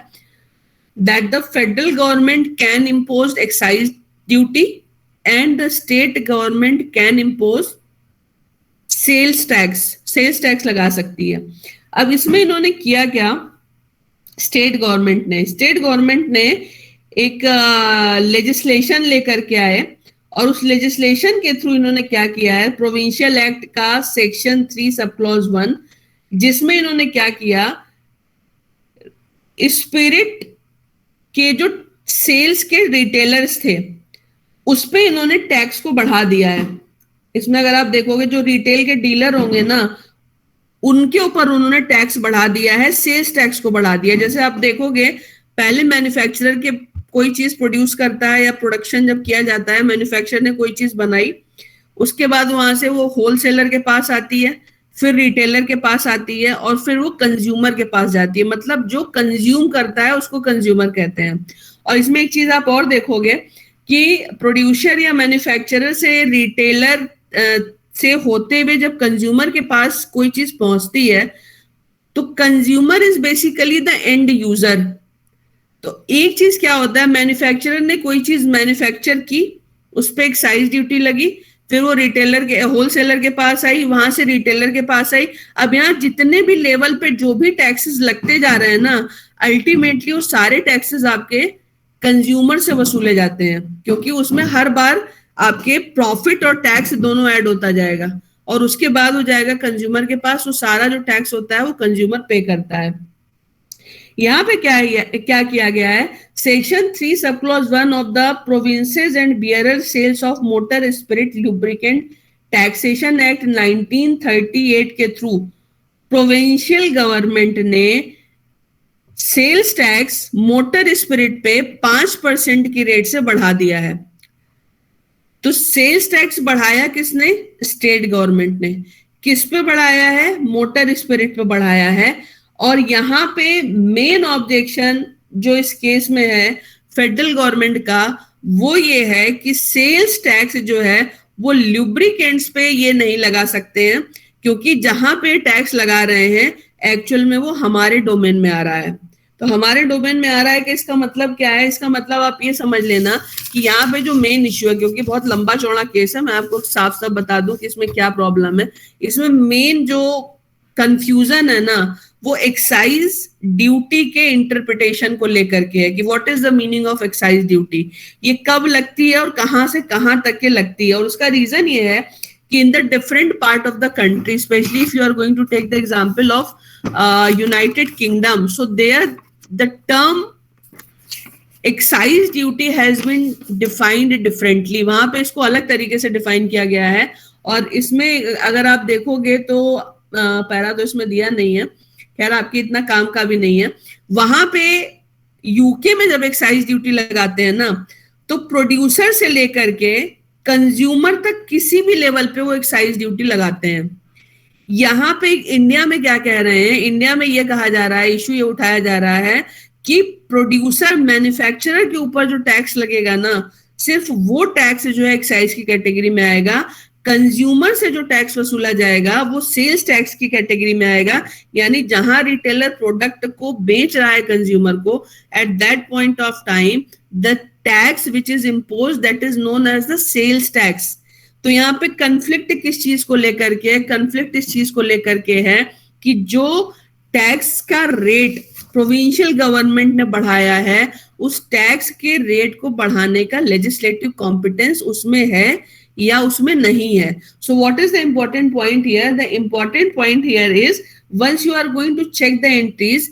that the federal government can impose excise duty and the state government can impose sales tax. Sales tax लगा सकती है. अब इसमें इन्होंने किया क्या? स्टेट गवर्नमेंट ने एक लेजिस्लेशन लेकर के आए और उस लेजिस्लेशन के थ्रू इन्होंने क्या किया है? प्रोविंशियल एक्ट का सेक्शन 3 सब क्लॉज 1, जिसमें इन्होंने क्या किया, स्पिरिट के जो सेल्स के रिटेलर्स थे उस पे इन्होंने टैक्स को बढ़ा दिया है. इसमें अगर आप देखोगे जो रिटेल के डीलर होंगे ना, उनके ऊपर उन्होंने टैक्स बढ़ा दिया है, सेल्स टैक्स को बढ़ा दिया. जैसे आप देखोगे पहले मैन्युफैक्चरर के कोई चीज प्रोड्यूस करता है या प्रोडक्शन जब किया जाता है, मैन्युफैक्चरर ने कोई चीज बनाई, उसके बाद वहां से वो होलसेलर के पास आती है, फिर रिटेलर के पास आती है और फिर वो कंज्यूमर के पास जाती है. मतलब जो कंज्यूम करता है उसको कंज्यूमर कहते हैं. और इसमें एक चीज आप और देखोगे कि प्रोड्यूसर या मैन्युफैक्चरर से रिटेलर से होते हुए जब कंज्यूमर के पास कोई चीज पहुंचती है तो consumer is basically the end user. तो एक चीज क्या होता है, मैन्युफैक्चरर ने कोई चीज मैन्युफैक्चर की, उस पर एक्साइज ड्यूटी लगी, फिर वो रिटेलर के होलसेलर के पास आई, वहां से रिटेलर के पास आई. अब यहाँ जितने भी लेवल पे जो भी टैक्सेस लगते जा रहे हैं ना, अल्टीमेटली वो सारे टैक्सेस आपके कंज्यूमर से वसूले जाते हैं, क्योंकि उसमें हर बार आपके प्रॉफिट और टैक्स दोनों ऐड होता जाएगा और उसके बाद हो जाएगा कंज्यूमर के पास. वो सारा जो टैक्स होता है वो कंज्यूमर पे करता है. यहाँ पे क्या किया गया है, section 3 sub clause 1 of the provinces and Berar sales of motor spirit lubricant taxation act 1938 के थ्रू प्रोविंशियल गवर्नमेंट ने सेल्स टैक्स मोटर स्पिरिट पे 5% की रेट से बढ़ा दिया है. तो सेल्स टैक्स बढ़ाया किसने? स्टेट गवर्नमेंट ने. किस पे बढ़ाया है? मोटर स्पिरिट पे बढ़ाया है. और यहाँ पे मेन ऑब्जेक्शन जो इस केस में है फेडरल गवर्नमेंट का, वो ये है कि सेल्स टैक्स जो है वो ल्यूब्रिकेंट्स पे ये नहीं लगा सकते हैं, क्योंकि जहां पे टैक्स लगा रहे हैं एक्चुअल में वो हमारे डोमेन में आ रहा है. तो हमारे डोमेन में आ रहा है कि इसका मतलब क्या है? इसका मतलब आप ये समझ लेना कि यहाँ पे जो मेन इश्यू है, क्योंकि बहुत लंबा चौड़ा केस है, मैं आपको साफ साफ बता दूं कि इसमें क्या प्रॉब्लम है. इसमें मेन जो कंफ्यूजन है ना, वो एक्साइज ड्यूटी के इंटरप्रिटेशन को लेकर के है कि what is the meaning of excise duty, ये कब लगती है और कहां से कहां तक के लगती है. और उसका रीजन ये है in the different part of the country, especially if you are going to take the example of United Kingdom, so there the term excise duty has been defined differently. वहां पे इसको अलग तरीके से डिफाइन किया गया है, और इसमें अगर आप देखोगे तो पैरा तो इसमें दिया नहीं है, खैर आपकी इतना काम का भी नहीं है. वहां पे यूके में जब एक्साइज ड्यूटी लगाते हैं ना, तो प्रोड्यूसर से लेकर के कंज्यूमर तक किसी भी लेवल पे वो एक्साइज ड्यूटी लगाते हैं. यहाँ पे इंडिया में क्या कह रहे हैं, इंडिया में ये कहा जा रहा है, इशू ये उठाया जा रहा है कि प्रोड्यूसर मैन्युफैक्चरर के ऊपर जो टैक्स लगेगा ना, सिर्फ वो टैक्स जो है एक्साइज की कैटेगरी में आएगा. कंज्यूमर से जो टैक्स वसूला जाएगा वो सेल्स टैक्स की कैटेगरी में आएगा. यानी जहां रिटेलर प्रोडक्ट को बेच रहा है कंज्यूमर को, at that point of time the tax which is impose that is known as the sales tax. तो यहाँ पे कंफ्लिक्ट किस चीज को लेकर के, कंफ्लिक्ट इस चीज को लेकर के है कि जो टैक्स का रेट प्रोविंशियल गवर्नमेंट ने बढ़ाया है, उस टैक्स के रेट को बढ़ाने का लेजिस्लेटिव कॉम्पिटेंस उसमें है या उसमें नहीं है. So what is the important point here? The important point here is once you are going to check the entries,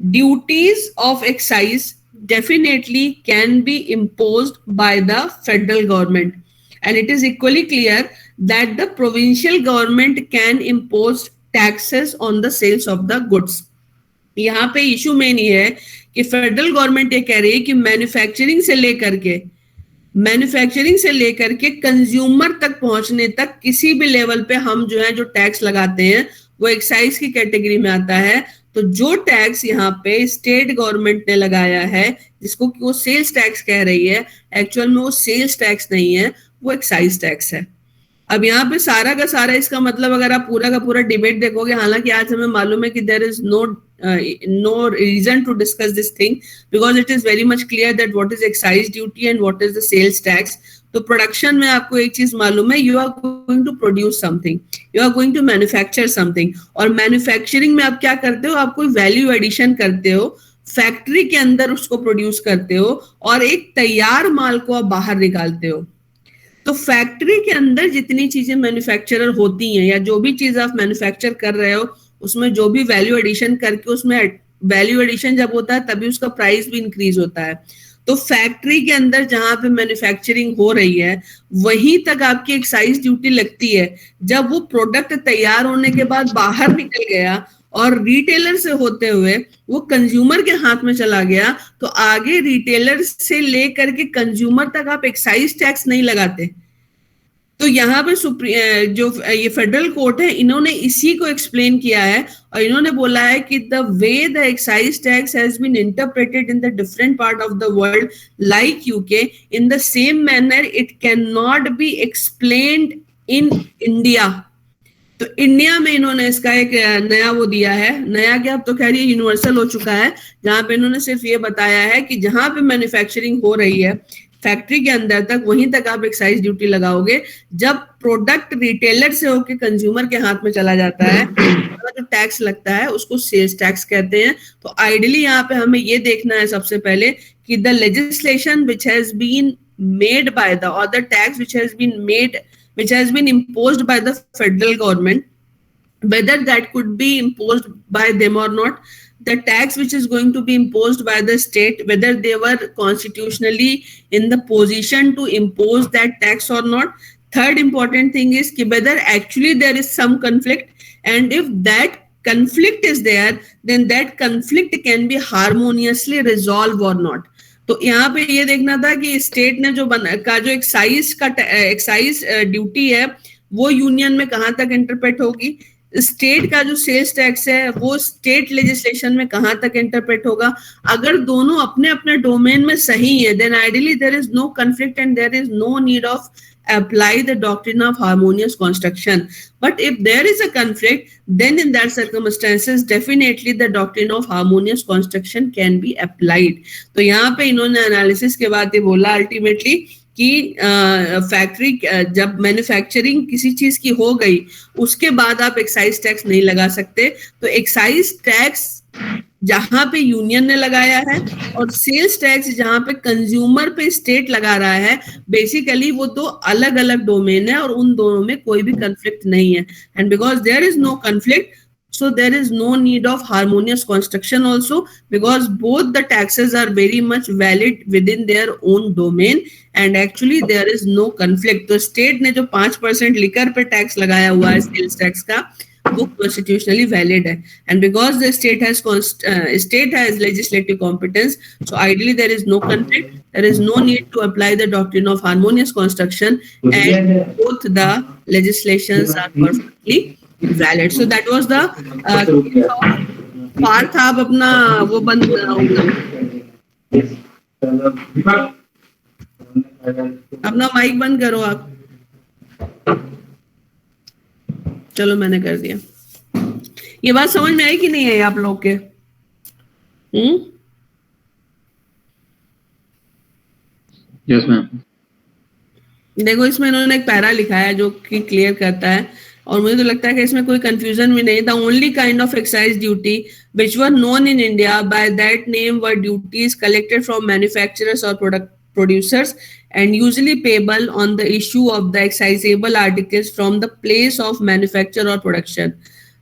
duties of excise definitely can be imposed by the federal government, and it is equally clear that the provincial government can impose taxes on the sales of the goods. यहाँ पे issue main ये है कि federal government ये कह रही है कि मैन्युफैक्चरिंग से लेकर के कंज्यूमर तक पहुंचने तक किसी भी लेवल पे हम जो है जो टैक्स लगाते हैं वो एक्साइज की कैटेगरी में आता है. तो जो टैक्स यहाँ पे स्टेट गवर्नमेंट ने लगाया है, जिसको कि वो सेल्स टैक्स कह रही है, एक्चुअल में वो सेल्स टैक्स नहीं है, वो एक्साइज टैक्स है. अब यहाँ पे सारा का सारा इसका मतलब अगर आप पूरा का पूरा डिबेट देखोगे, हालांकि आज हमें मालूम है कि there is no reason to discuss this thing because it is very much clear that what is excise duty and what is the sales tax. तो प्रोडक्शन में आपको एक चीज मालूम है, you are going to produce something, you are going to manufacture something, और manufacturing में आप क्या करते हो, आप कोई वैल्यू एडिशन करते हो, फैक्ट्री के अंदर उसको प्रोड्यूस करते हो और एक तैयार माल को आप बाहर निकालते हो. तो फैक्ट्री के अंदर जितनी चीजें मैन्युफैक्चरर होती हैं या जो भी चीज आप मैन्युफैक्चर कर रहे हो, उसमें जो भी वैल्यू एडिशन करके, उसमें वैल्यू एडिशन जब होता है तभी उसका प्राइस भी इंक्रीज होता है. तो फैक्ट्री के अंदर जहां पे मैन्युफैक्चरिंग हो रही है वहीं तक आपकी एक्साइज ड्यूटी लगती है. जब वो प्रोडक्ट तैयार होने के बाद बाहर निकल गया और रिटेलर से होते हुए वो कंज्यूमर के हाथ में चला गया, तो आगे रिटेलर से लेकर के कंज्यूमर तक आप एक्साइज टैक्स नहीं लगाते. तो यहाँ पे जो ये फेडरल कोर्ट है, इन्होंने इसी को एक्सप्लेन किया है और इन्होंने बोला है कि the way the excise tax has been interpreted in the different part of the world like UK, in the same manner it can not be explained in India. तो इंडिया में इन्होंने इसका एक नया वो दिया है, नया क्या, अब तो खैर ये यूनिवर्सल हो चुका है, जहां पे इन्होंने सिर्फ ये बताया है कि जहां पे मैन्युफैक्चरिंग हो रही है फैक्ट्री के अंदर तक, वहीं तक आप एक्साइज ड्यूटी लगाओगे. जब प्रोडक्ट रिटेलर से होकर कंज्यूमर के हाथ में चला जाता है, जो टैक्स लगता है उसको सेल्स टैक्स कहते हैं. तो आइडियली यहाँ पे हमें ये देखना है सबसे पहले कि the legislation which has been made by the, और the tax which has been made, which has been imposed by the federal government, whether that could be imposed by them or not, the tax which is going to be imposed by the state, whether they were constitutionally in the position to impose that tax or not. Third important thing is ki whether actually there is some conflict, and if that conflict is there, then that conflict can be harmoniously resolved or not. तो यहाँ पे ये देखना था कि state ने जो जो एक्साइज ड्यूटी है वो यूनियन में कहाँ तक इंटरप्रेट होगी, स्टेट का जो सेल्स टैक्स है वो स्टेट लेजिस्लेशन में कहाँ तक इंटरप्रेट होगा. अगर दोनों अपने अपने डोमेन में सही है, then ideally there is no conflict and there is no need of apply the doctrine of harmonious construction. But if there is a conflict, then in that circumstances definitely the doctrine of harmonious construction can be applied. तो यहाँ पे इन्होंने analysis के बाद ये बोला ultimately कि factory जब मैन्युफैक्चरिंग किसी चीज की हो गई उसके बाद आप एक्साइज टैक्स नहीं लगा सकते. तो एक्साइज टैक्स जहां पे यूनियन ने लगाया है, और सेल्स टैक्स जहां पे कंज्यूमर पे स्टेट लगा रहा है. बेसिकली वो दो अलग अलग डोमेन है और उन दोनों में कोई भी कंफ्लिक्ट नहीं है. And because there is no conflict, so there is no need of harmonious construction also, because both the taxes are very much valid within their own domain, and actually there is no conflict. तो state ने जो 5% liquor पे tax लगाया हुआ है sales tax का, वो constitutionally valid है. And because the state has legislative competence, so ideally there is no conflict, there is no need to apply the doctrine of harmonious construction, and both the legislations are perfectly valid. So that was the Partha. आप अपना वो बंद कराऊंगा, अपना mic बंद करो आप. चलो मैंने कर दिया. ये बात समझ में आई कि नहीं आई आप लोग के? Yes ma'am. देखो इसमें इन्होंने एक पैरा लिखा है जो कि क्लियर करता है, और मुझे तो लगता है कि इसमें कोई कंफ्यूजन भी नहीं. The only kind of excise duty which were known in India by that name were duties collected from manufacturers और producers and usually payable on the issue of the excisable articles from the place of manufacture or production.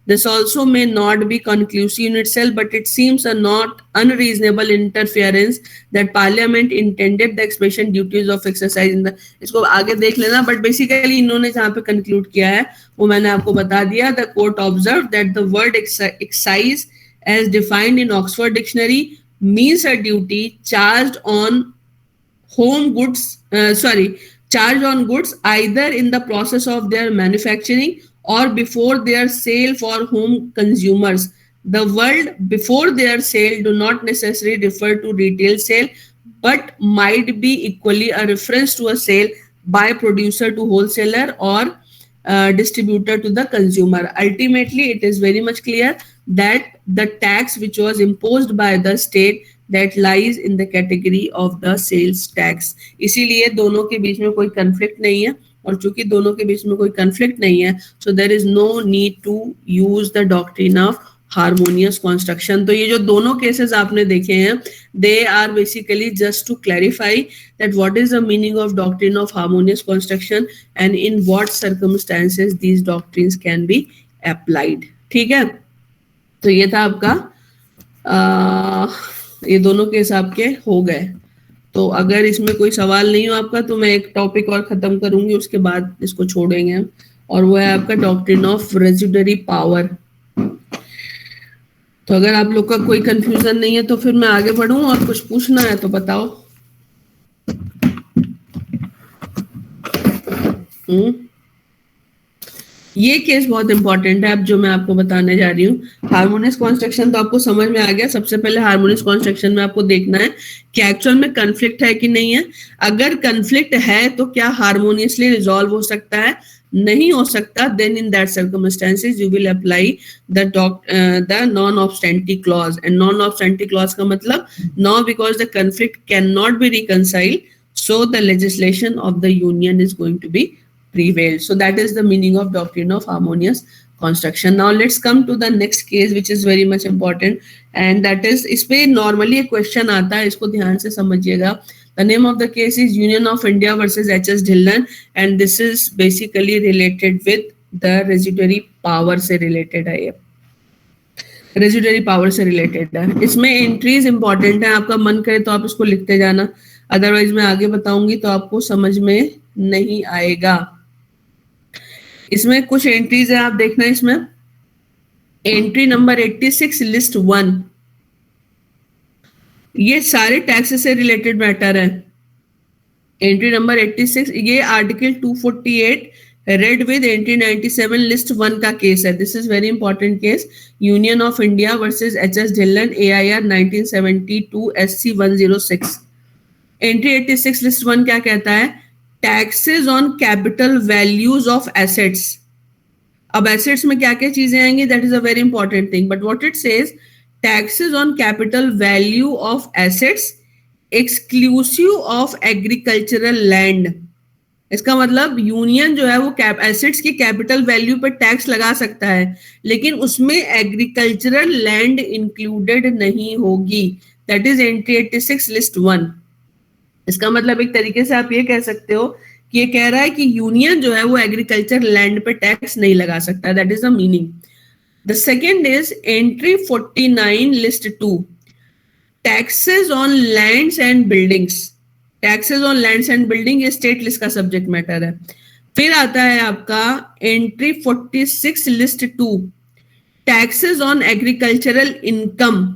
This also may not be conclusive in itself, but it seems a not unreasonable interference that Parliament intended the expression duties of exercise in the. इसको आगे देख लेना, but basically इन्होंने जहाँ पे conclude किया है वो मैंने आपको बता दिया. The court observed that the word excise as defined in Oxford Dictionary means a duty charged on charged on goods either in the process of their manufacturing or before their sale for home consumers. The word before their sale do not necessarily refer to retail sale, but might be equally a reference to a sale by producer to wholesaler or distributor to the consumer. Ultimately, it is very much clear that the tax which was imposed by the state that lies in the category of the sales tax. इसीलिए दोनों के बीच में कोई conflict नहीं है, और चूंकि दोनों के बीच में कोई conflict नहीं है, so there is no need to use the doctrine of harmonious construction. तो ये जो दोनों cases आपने देखे हैं, they are basically just to clarify that what is the meaning of doctrine of harmonious construction and in what circumstances these doctrines can be applied. ठीक है, तो ये था आपका ये दोनों केस आपके हो गए. तो अगर इसमें कोई सवाल नहीं हो आपका, तो मैं एक टॉपिक और खत्म करूंगी, उसके बाद इसको छोड़ेंगे हम, और वो है आपका डॉक्ट्रिन ऑफ रेजिडरी पावर. तो अगर आप लोग का कोई कंफ्यूजन नहीं है तो फिर मैं आगे बढ़ूं, और कुछ पूछना है तो बताओ. ये केस बहुत इंपॉर्टेंट है अब जो मैं आपको बताने जा रही हूँ. हार्मोनियस कॉन्स्ट्रक्शन तो आपको समझ में आ गया. सबसे पहले हार्मोनियस कॉन्स्ट्रक्शन में आपको देखना है कि एक्चुअल में कन्फ्लिक्ट है कि नहीं है. अगर कन्फ्लिक्ट है तो क्या हार्मोनियसली रिजॉल्व हो सकता है? नहीं हो सकता. Then in that circumstances you will apply the non obstante clause. And non obstante clause का मतलब no because the conflict can not be reconciled, so the legislation of the union is going to be prevailed. So that is the meaning of doctrine of harmonious construction. Now let's come to the next case which is very much important, and that is, इस पे normally एक question आता है, इसको ध्यान से समझिएगा. The name of the case is Union of India versus H.S. Dhillon, and this is basically related with the residuary power से related है. ये residuary power से related है. इसमें entries important है, आपका मन करे तो आप इसको लिखते जाना, अदरवाइज मैं आगे बताऊंगी तो आपको समझ में नहीं आएगा. इसमें कुछ एंट्रीज है, आप देखना. इसमें एंट्री नंबर 86 लिस्ट 1, ये सारे टैक्स से रिलेटेड मैटर है. एंट्री नंबर 86 ये article 248 read with entry 97 list 1 का केस है. This is very important case. Union of India versus HS. Dhillon AIR 1972 SC 106. Entry 86 list 1 क्या कहता है? Taxes on capital values of assets. अब assets में क्या क्या चीजें आएंगी, that is a very important thing. But what it says, taxes on capital value of assets exclusive of agricultural land. इसका मतलब यूनियन जो है वो एसेट्स की कैपिटल वैल्यू पर टैक्स लगा सकता है, लेकिन उसमें एग्रीकल्चरल लैंड इंक्लूडेड नहीं होगी. That is entry 86 list 1. इसका मतलब एक तरीके से आप ये कह सकते हो कि ये कह रहा है कि यूनियन जो है वो एग्रीकल्चर लैंड पे टैक्स नहीं लगा सकता. That is the meaning. The second is entry 49 list 2, taxes on lands and buildings. Taxes on lands and building ये स्टेट लिस्ट का सब्जेक्ट मैटर है. फिर आता है आपका entry 46 list 2, taxes on agricultural income.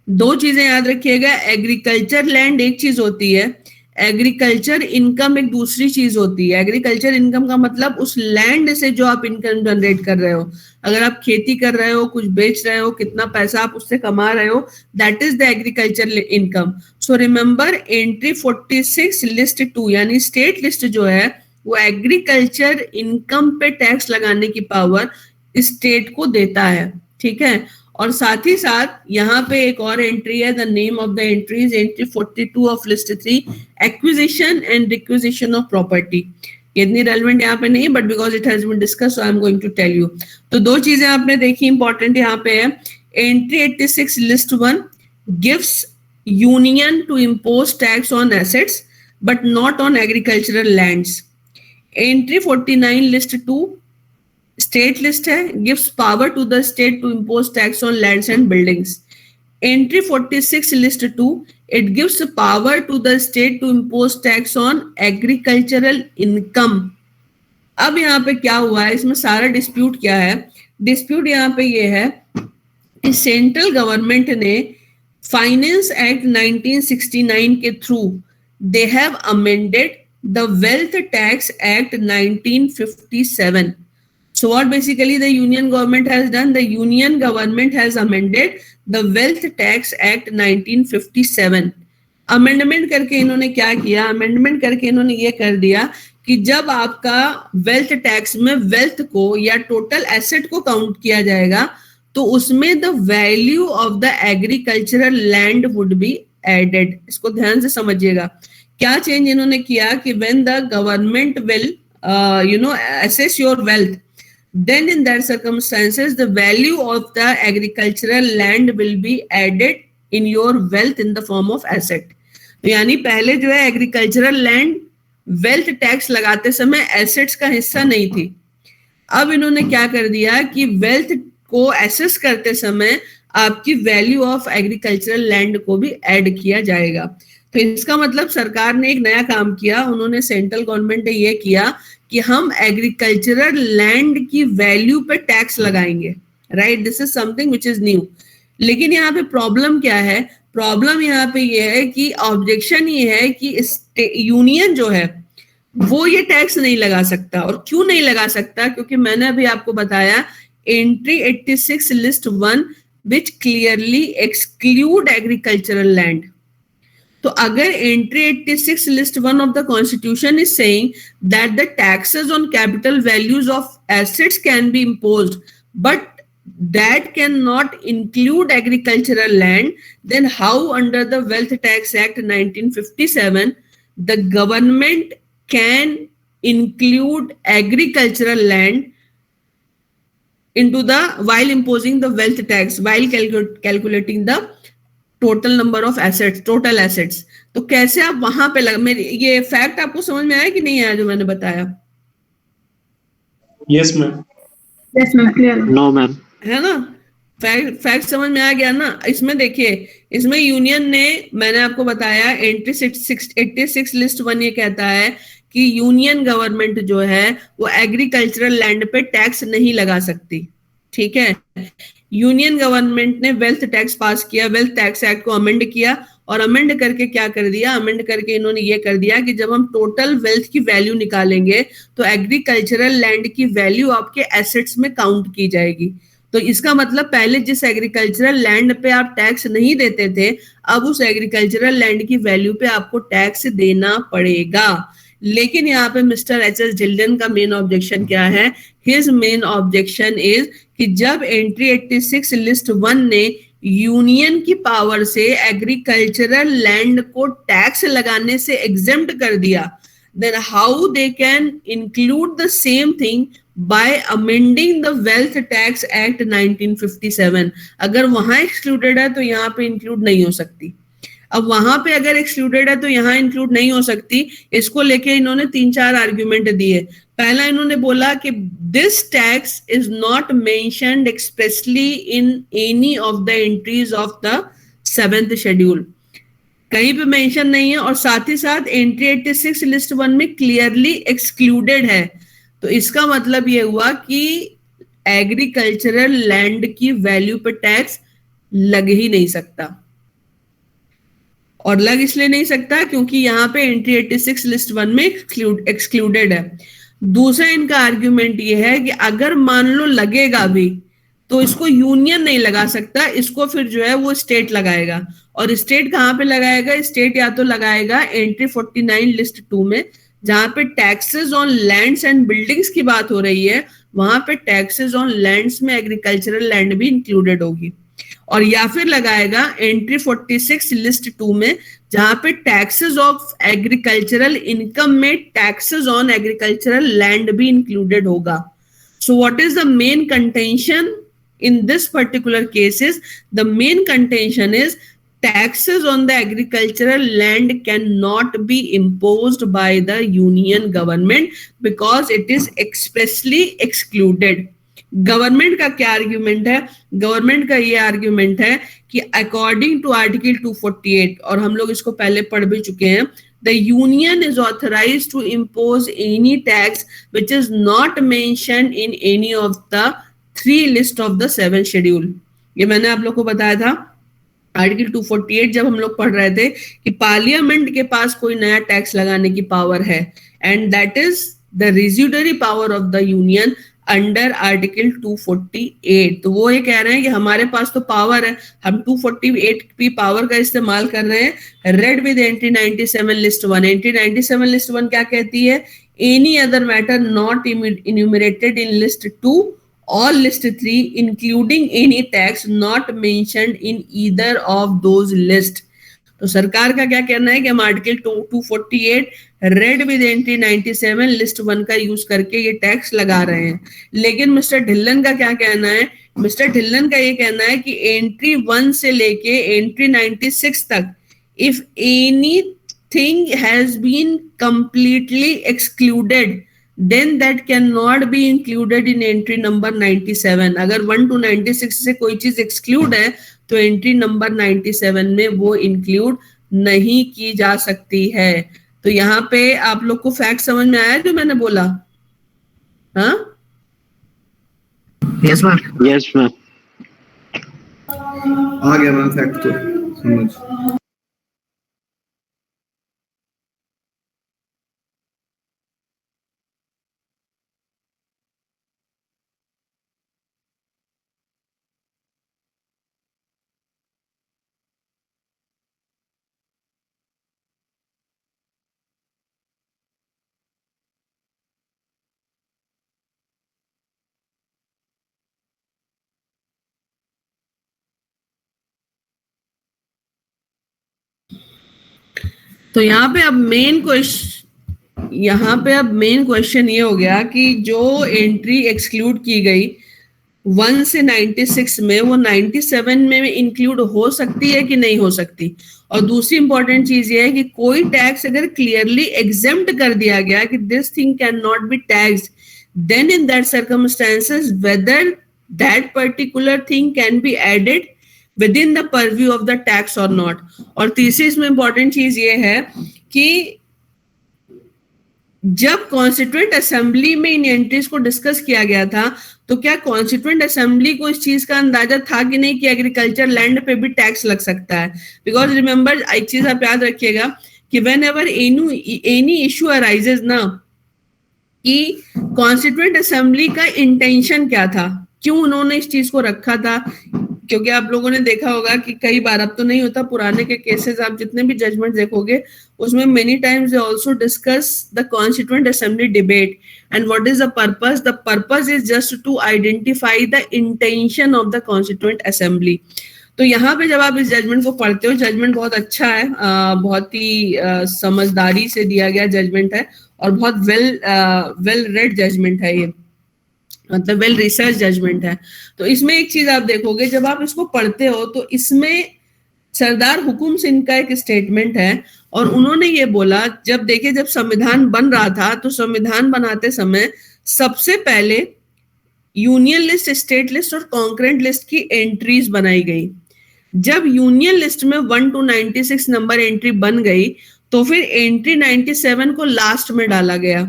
दो चीजें याद रखिएगा, एग्रीकल्चर लैंड एक चीज होती है, एग्रीकल्चर इनकम एक दूसरी चीज होती है. एग्रीकल्चर इनकम का मतलब उस लैंड से जो आप इनकम जनरेट कर रहे हो. अगर आप खेती कर रहे हो, कुछ बेच रहे हो, कितना पैसा आप उससे कमा रहे हो, that is the agriculture income. So remember entry 46 list 2 यानी स्टेट लिस्ट जो है वो एग्रीकल्चर इनकम पे टैक्स लगाने की पावर स्टेट को देता है. ठीक है. और साथ ही साथ यहाँ पे एक और एंट्री है, the name of the entry is entry 42 of list 3, acquisition and requisition of property. इतनी रेलेवेंट यहाँ पे नहीं, but because it has been discuss so I am going to tell you. तो दो चीजें आपने देखी इंपॉर्टेंट यहाँ पे है. Entry 86 list 1 gives union to impose tax on assets but not on agricultural lands. Entry 49 list 2 state list है, gives power to the state to impose tax on lands and buildings. Entry 46 list 2, it gives power to the state to impose tax on agricultural income. अब यहाँ पे क्या हुआ है, इसमें सारा dispute क्या है. डिस्प्यूट यहाँ पे ये है कि सेंट्रल गवर्नमेंट ने फाइनेंस एक्ट 1969 के through they have amended the wealth tax act 1957. So what basically the union government has done? The union government has amended the Wealth Tax Act 1957. Amendment करके इन्होंने क्या किया, अमेंडमेंट करके इन्होंने ये कर दिया कि जब आपका वेल्थ टैक्स में वेल्थ को या टोटल एसेट को काउंट किया जाएगा तो उसमें the value of the agricultural land would be added. इसको ध्यान से समझिएगा. क्या चेंज इन्होंने किया कि when the government will assess your wealth, then in that circumstances the value of the agricultural land will be added in your wealth in the form of asset. यानी पहले जो है एग्रीकल्चरल लैंड वेल्थ टैक्स लगाते समय assets का हिस्सा नहीं थी. अब इन्होंने क्या कर दिया कि वेल्थ को एसेस करते समय आपकी वैल्यू ऑफ एग्रीकल्चरल लैंड को भी ऐड किया जाएगा. तो इसका मतलब सरकार ने एक नया काम किया, उन्होंने सेंट्रल गवर्नमेंट ने ये किया कि हम एग्रीकल्चरल लैंड की वैल्यू पे टैक्स लगाएंगे. Right, this is something which is new. लेकिन यहाँ पे प्रॉब्लम क्या है, प्रॉब्लम यहाँ पे ये है कि ऑब्जेक्शन ये है कि यूनियन जो है वो ये टैक्स नहीं लगा सकता. और क्यों नहीं लगा सकता, क्योंकि मैंने अभी आपको बताया एंट्री 86 लिस्ट 1 विच क्लियरली एक्सक्लूड एग्रीकल्चरल लैंड. तो अगर entry 86 list 1 of the constitution is saying that the taxes on capital values of assets can be imposed but that cannot include agricultural land, then how under the Wealth Tax Act 1957 the government can include agricultural land into the while imposing the wealth tax while calculating the total number of assets, total assets. तो कैसे आप वहां पे मेरी ये fact आपको समझ में आया कि नहीं आया जो मैंने बताया? Yes, ma'am. Yes, ma'am. Clear. No, ma'am. है ना, फैक्ट समझ में आ गया ना. इसमें देखिए, इसमें यूनियन ने, मैंने आपको बताया एंट्री 86 लिस्ट 1 ये कहता है कि यूनियन गवर्नमेंट जो है वो एग्रीकल्चरल लैंड पे टैक्स नहीं लगा सकती. ठीक है, यूनियन गवर्नमेंट ने वेल्थ टैक्स पास किया, वेल्थ टैक्स एक्ट को अमेंड किया और अमेंड करके क्या कर दिया, अमेंड करके इन्होंने ये कर दिया कि जब हम टोटल वेल्थ की वैल्यू निकालेंगे तो एग्रीकल्चरल लैंड की वैल्यू आपके एसेट्स में काउंट की जाएगी. तो इसका मतलब पहले जिस एग्रीकल्चरल लैंड पे आप टैक्स नहीं देते थे, अब उस एग्रीकल्चरल लैंड की वैल्यू पे आपको टैक्स देना पड़ेगा. लेकिन यहाँ पे मिस्टर एच.एस. जिल्डन का मेन ऑब्जेक्शन क्या है? हिज मेन ऑब्जेक्शन इज कि जब एंट्री 86 लिस्ट 1 ने यूनियन की पावर से एग्रीकल्चरल लैंड को टैक्स लगाने से एग्जेम्प्ट कर दिया, then how they can include the same thing by amending the Wealth Tax Act 1957. अगर वहां excluded है तो यहाँ पे include नहीं हो सकती. अब वहां पे अगर एक्सक्लूडेड है तो यहाँ इंक्लूड नहीं हो सकती. इसको लेके इन्होंने 3-4 आर्ग्यूमेंट दिए. पहला इन्होंने बोला कि this tax is not mentioned expressly in any of the entries of the 7th schedule. कहीं पे मेंशन नहीं है और साथ ही साथ एंट्री 86 लिस्ट 1 में क्लियरली एक्सक्लूडेड है. तो इसका मतलब ये हुआ कि एग्रीकल्चरल लैंड की वैल्यू पे टैक्स लग ही नहीं सकता. और लग इसलिए नहीं सकता क्योंकि यहाँ पे एंट्री 86 लिस्ट 1 में एक्सक्लूडेड है. दूसरा इनका आर्ग्यूमेंट ये है कि अगर मान लो लगेगा भी तो इसको यूनियन नहीं लगा सकता, इसको फिर जो है वो स्टेट लगाएगा. और स्टेट कहाँ पे लगाएगा? स्टेट या तो लगाएगा एंट्री 49 लिस्ट 2 में, जहां पे taxes on lands and buildings की बात हो रही है, वहां पे टैक्सेस ऑन लैंड्स में एग्रीकल्चरल लैंड भी इंक्लूडेड होगी. और या फिर लगाएगा एंट्री 46 लिस्ट 2 में, जहां पे टैक्सेस ऑफ एग्रीकल्चरल इनकम में टैक्सेस ऑन एग्रीकल्चरल लैंड भी इंक्लूडेड होगा. So what is the main contention in this particular cases? The main contention is taxes on the agricultural land cannot be imposed by the union government because it is expressly excluded. Government का क्या argument है? Government का ये argument है कि according to article 248, और हम लोग इसको पहले पढ़ भी चुके हैं, the union is authorized to impose any tax which is not mentioned in any of the 3 list of the 7 schedule. ये मैंने आप लोग को बताया था आर्टिकल 248 जब हम लोग पढ़ रहे थे कि पार्लियामेंट के पास कोई नया टैक्स लगाने की पावर है, and that is the residuary power of the union under article 248. तो वो ये कह रहे हैं कि हमारे पास तो पावर है, हम 248 की पावर का इस्तेमाल कर रहे हैं. Read with entry 97 list 1. Entry 97 list 1 क्या कहती है? Any other matter not enumerated in list 2 or list 3 including any tax not mentioned in either of those list. तो सरकार का क्या कहना है कि हम article 248 read with entry 97 list 1 का यूज करके ये टैक्स लगा रहे हैं. लेकिन मिस्टर ढिल्लन का क्या कहना है? मिस्टर ढिल्लन का ये कहना है कि एंट्री 1 से लेके एंट्री 96 तक if anything has been completely excluded then that cannot be included in entry number 97. अगर 1 to 96 से कोई चीज एक्सक्लूड है तो एंट्री नंबर 97 में वो इंक्लूड नहीं की जा सकती है. तो यहाँ पे आप लोग को फैक्ट समझ में आया जो मैंने बोला? हाँ, यस मैम. Yes, ma'am. आ गया मैम फैक्ट तो समझ. तो यहाँ पे अब मेन क्वेश्चन ये हो गया कि जो एंट्री एक्सक्लूड की गई 1 से 96 में, वो 97 में इंक्लूड हो सकती है कि नहीं हो सकती. और दूसरी इंपॉर्टेंट चीज ये है कि कोई टैक्स अगर क्लियरली एग्जेम्प्ट कर दिया गया कि this thing can not be taxed, then in that circumstances whether that particular thing can be added within the purview of the tax or not. और तीसरी इसमें इंपॉर्टेंट चीज ये है कि जब कॉन्स्टिट्यूएंट असेंबली में इन एंट्रीज को डिस्कस किया गया था तो क्या कॉन्स्टिट्यूएंट असेंबली को इस चीज का अंदाजा था कि नहीं कि एग्रीकल्चर लैंड पे भी टैक्स लग सकता है? बिकॉज रिमेंबर, एक चीज आप याद रखिएगा कि when ever any issue arises ना, कि कॉन्स्टिट्यूएंट असेंबली का इंटेंशन क्या था, क्यों उन्होंने इस चीज को रखा था. क्योंकि आप लोगों ने देखा होगा कि कई बार, अब तो नहीं होता, पुराने के केसेस आप जितने भी जजमेंट देखोगे उसमें many times they also discuss the constituent assembly debate and what is the purpose. The purpose is just to identify the intention of the constituent assembly. तो यहाँ पे जब आप इस जजमेंट को पढ़ते हो, जजमेंट बहुत अच्छा है, बहुत ही समझदारी से दिया गया जजमेंट है, और बहुत वेल रेड जजमेंट है ये, मतलब वेल रिसर्च जजमेंट है। तो इसमें एक चीज आप देखोगे, जब आप इसको पढ़ते हो तो इसमें सरदार हुकुम सिंह का एक स्टेटमेंट है, और उन्होंने ये बोला, जब संविधान बन रहा था तो संविधान बनाते समय सबसे पहले यूनियन लिस्ट, स्टेट लिस्ट और कॉन्करेंट लिस्ट की एंट्रीज बनाई गई। जब यूनियन लिस्ट में 1 to 96 नंबर एंट्री बन गई तो फिर एंट्री 97 को लास्ट में डाला गया।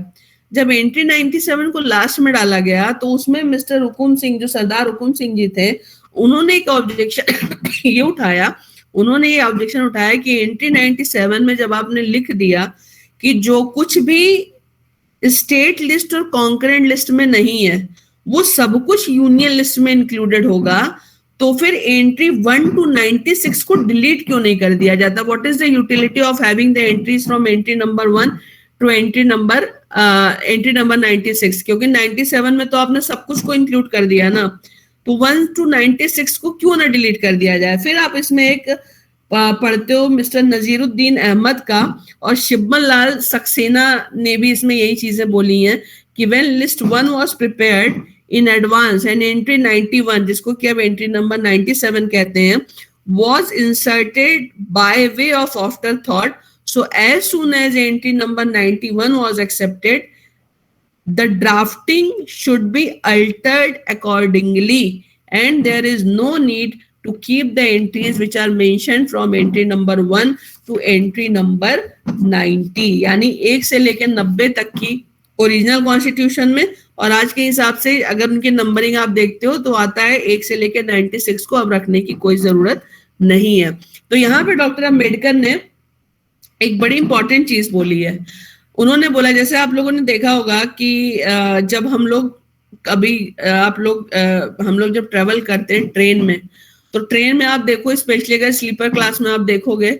जब एंट्री 97 को लास्ट में डाला गया तो उसमें मिस्टर हुकुम सिंह, जो सरदार हुकुम सिंह जी थे, उन्होंने एक ऑब्जेक्शन ये उठाया, कि एंट्री 97 में जब आपने लिख दिया कि जो कुछ भी स्टेट लिस्ट और कॉन्करेंट लिस्ट में नहीं है वो सब कुछ यूनियन लिस्ट में इंक्लूडेड होगा, तो फिर एंट्री 1 to 96 को डिलीट क्यों नहीं कर दिया जाता? What is the utility of having the entries from entry number 1 to entry number 96? क्योंकि 97 में तो आपने सब कुछ को इंक्लूड कर दिया ना, तो 1 to 96 को क्यों ना डिलीट कर दिया जाए? फिर आप इसमें एक पढ़ते हो मिस्टर नजीरुद्दीन अहमद का, और शिबमन लाल सक्सेना ने भी इसमें यही चीजें बोली हैं कि when list 1 was prepared in advance and entry 91, जिसको कि अब एंट्री नंबर 97 कहते हैं, was inserted by way of afterthought. So as soon as entry number 91 was accepted, the drafting should be altered accordingly, and there is no need to keep the entries which are mentioned from entry number 1 to entry number 90. यानी 1 से लेकर 90 तक की original constitution में, और आज के हिसाब से अगर उनकी नंबरिंग आप देखते हो तो आता है 1 से लेकर 96 को अब रखने की कोई जरूरत नहीं है। तो यहाँ पे डॉक्टर अम्बेडकर ने एक बड़ी इंपॉर्टेंट चीज बोली है। उन्होंने बोला, जैसे आप लोगों ने देखा होगा कि जब हम लोग जब ट्रेवल करते हैं ट्रेन में, तो ट्रेन में आप देखो, स्पेशली अगर स्लीपर क्लास में आप देखोगे,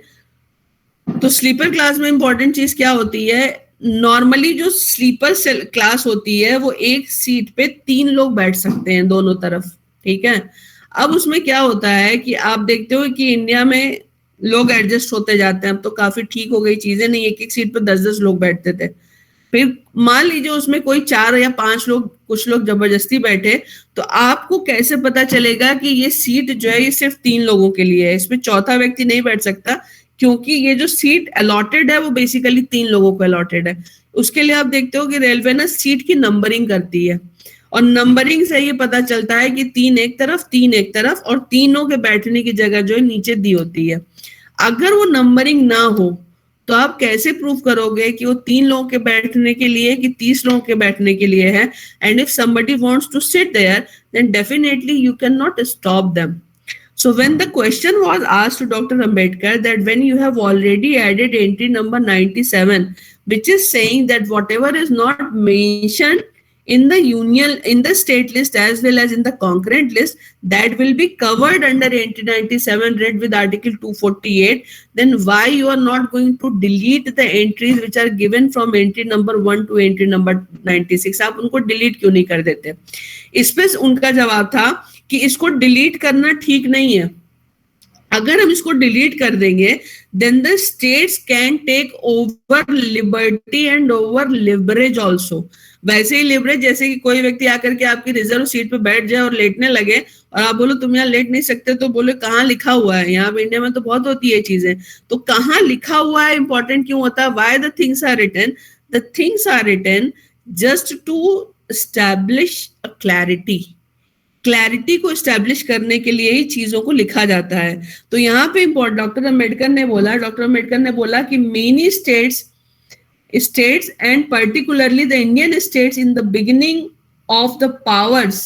तो स्लीपर क्लास में इंपॉर्टेंट चीज क्या होती है? नॉर्मली जो स्लीपर क्लास होती है वो एक सीट पे 3 लोग बैठ सकते हैं दोनों तरफ, ठीक है। अब उसमें क्या होता है कि आप देखते हो कि इंडिया में लोग एडजस्ट होते जाते हैं, अब तो काफी ठीक हो गई चीजें, नहीं एक सीट पे 10-10 लोग बैठते थे। फिर मान लीजिए उसमें कोई 4 या 5 लोग, कुछ लोग जबरदस्ती बैठे, तो आपको कैसे पता चलेगा कि ये सीट जो है ये सिर्फ 3 लोगों के लिए है, इसमें चौथा व्यक्ति नहीं बैठ सकता, क्योंकि ये जो सीट अलॉटेड है वो बेसिकली 3 लोगों को अलॉटेड है। उसके लिए आप देखते हो कि रेलवे ना सीट की नंबरिंग करती है, और नंबरिंग से ये पता चलता है कि 3 एक तरफ, 3 एक तरफ, और तीनों के बैठने की जगह जो है नीचे दी होती है। अगर वो नंबरिंग ना हो तो आप कैसे प्रूव करोगे कि वो 3 लोगों के बैठने के लिए कि 30 लोगों के बैठने के लिए है? And if somebody wants to sit there, then definitely you cannot stop them. So when the question was asked to Dr. Ambedkar that when you have already added entry number 97, which is saying that whatever is not mentioned in the state list as well as in the concurrent list, that will be covered under entry 97 read with article 248, then why you are not going to delete the entries which are given from entry number 1 to entry number 96? आप उनको delete क्यों नहीं कर देते? इस पे उनका जवाब था कि इसको डिलीट करना ठीक नहीं है। अगर हम इसको डिलीट कर देंगे, then the states can take over liberty and over leverage also. वैसे ही लिवरेज, जैसे कि कोई व्यक्ति आकर के आपकी रिजर्व सीट पे बैठ जाए और लेटने लगे, और आप बोलो तुम यहाँ लेट नहीं सकते, तो बोले कहाँ लिखा हुआ है? यहाँ पे इंडिया में तो बहुत होती है चीजें, तो कहाँ लिखा हुआ है इंपॉर्टेंट क्यों होता है? Why the things are written? The things are written just to establish a clarity. Clarity को एस्टेब्लिश करने के लिए ही चीजों को लिखा जाता है। तो यहाँ पे डॉक्टर अम्बेडकर ने बोला कि many states and particularly the Indian states in the beginning of the powers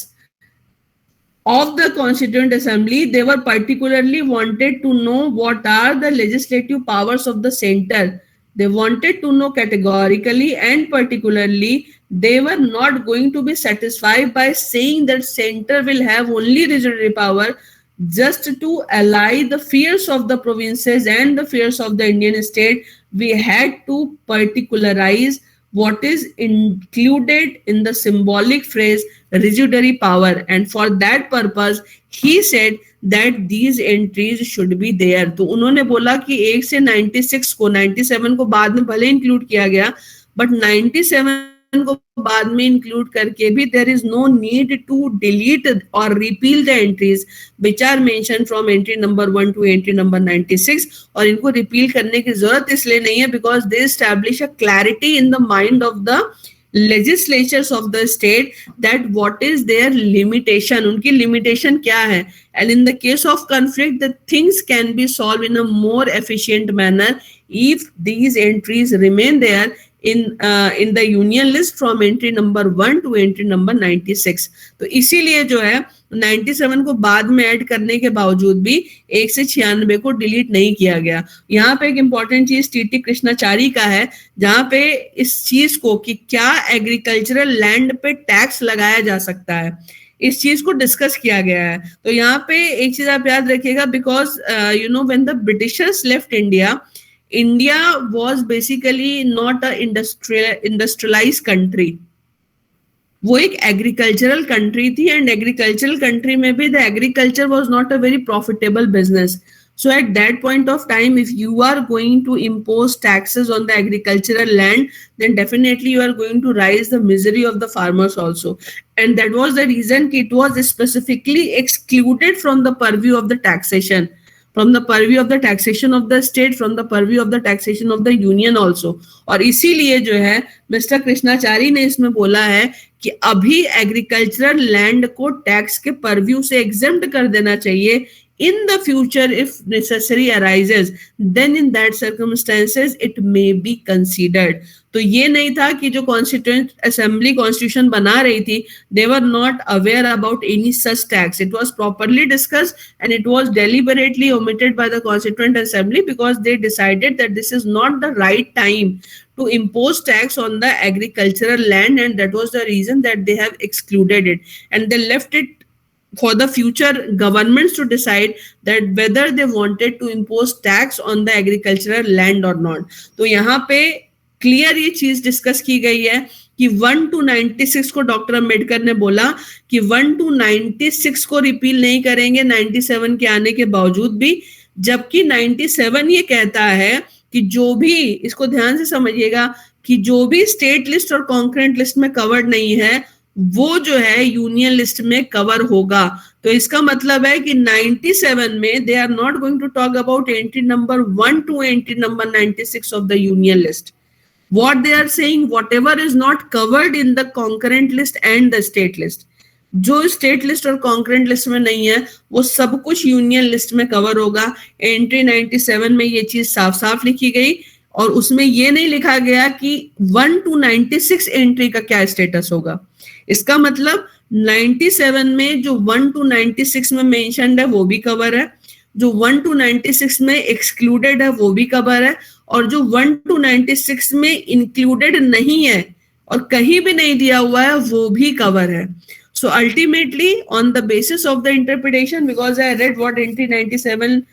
of the Constituent Assembly, they were particularly wanted to know what are the legislative powers of the center. They wanted to know categorically and particularly. They were not going to be satisfied by saying that center will have only legislative power, just to allay the fears of the provinces and the fears of the Indian state. We had to particularize what is included in the symbolic phrase residuary power, and for that purpose he said that these entries should be there. तो उन्होंने बोला कि 1 से 96 को, 97 को बाद में भले इंक्लूड किया गया, but 97 को बाद में इंक्लूड करके भी there is no need to delete or repeal the entries which are mentioned from entry number 1 to entry number 96, और इनको रिपील करने की जरूरत इसलिए नहीं है because they establish a clarity in the mind of the legislatures of the state that what is their limitation, उनकी limitation क्या है, and in the case of conflict the things can be solved in a more efficient manner if these entries remain there in the union list from entry number 1 to entry number 96. तो इसीलिए जो है 97 को बाद में add करने के बावजूद भी 1 से 96 को डिलीट नहीं किया गया. यहाँ पे एक इंपॉर्टेंट चीज टीटी कृष्णाचारी का है, जहाँ पे इस चीज को कि क्या एग्रीकल्चरल लैंड पे टैक्स लगाया जा सकता है, इस चीज को डिस्कस किया गया है. तो यहाँ पे एक चीज आप याद रखिएगा, because you know when the Britishers left India, India was basically not a industrialized country. वो एक एग्रीकल्चरल कंट्री थी, एंड एग्रीकल्चरल कंट्री में भी the agriculture was not a very profitable business. So at that point of time, if you are going to impose taxes on the agricultural land, then definitely you are going to raise the misery of the farmers also. And that was the reason it was specifically excluded from the purview of the taxation. From the purview of the taxation of the state, from the purview of the taxation of the union also. और इसीलिए जो है mister Krishnamachari ने इसमें बोला है कि अभी एग्रीकल्चरल लैंड को टैक्स के परव्यू से एग्जेम्प्ट कर देना चाहिए. In the future, if necessary arises, then in that circumstances it may be considered. तो ये नहीं था कि जो कॉन्स्टिट्यूएंट असेंबली कॉन्स्टिट्यूशन बना रही थी, they were not aware about any such tax. It was properly discussed and it was deliberately omitted by the constituent assembly because they decided that this is not the right time to impose tax on the agricultural land, and that was the reason that they have excluded it, and they left it for the future governments to decide that whether they wanted to impose tax on the agricultural land or not. तो यहाँ पे clear ये चीज discuss की गई है कि 1 to 96 को डॉक्टर अम्बेडकर ने बोला कि 1 to 96 को रिपील नहीं करेंगे 97 के आने के बावजूद भी, जबकि 97 ये कहता है कि जो भी, इसको ध्यान से समझिएगा, कि जो भी स्टेट लिस्ट और कॉन्करेंट लिस्ट में कवर्ड नहीं है वो जो है यूनियन लिस्ट में कवर होगा. तो इसका मतलब है कि 97 में they are not going to talk about entry number 1 to entry number 96 of the union list. What they are saying, whatever is not covered in the concurrent list and the state list, जो state list और concurrent list में नहीं है वो सब कुछ union list में cover होगा. एंट्री 97 में ये चीज साफ साफ लिखी गई, और उसमें ये नहीं लिखा गया कि 1 to 96 एंट्री का क्या स्टेटस होगा. इसका मतलब 97 में जो 1 to 96 में मेंशन्ड है वो भी कवर है, जो 1 to 96 में एक्सक्लूडेड है वो भी कवर है, और जो 1 to 96 में इंक्लूडेड नहीं है और कहीं भी नहीं दिया हुआ है वो भी कवर है. So ultimately, on the basis of the interpretation, because I read what entry 97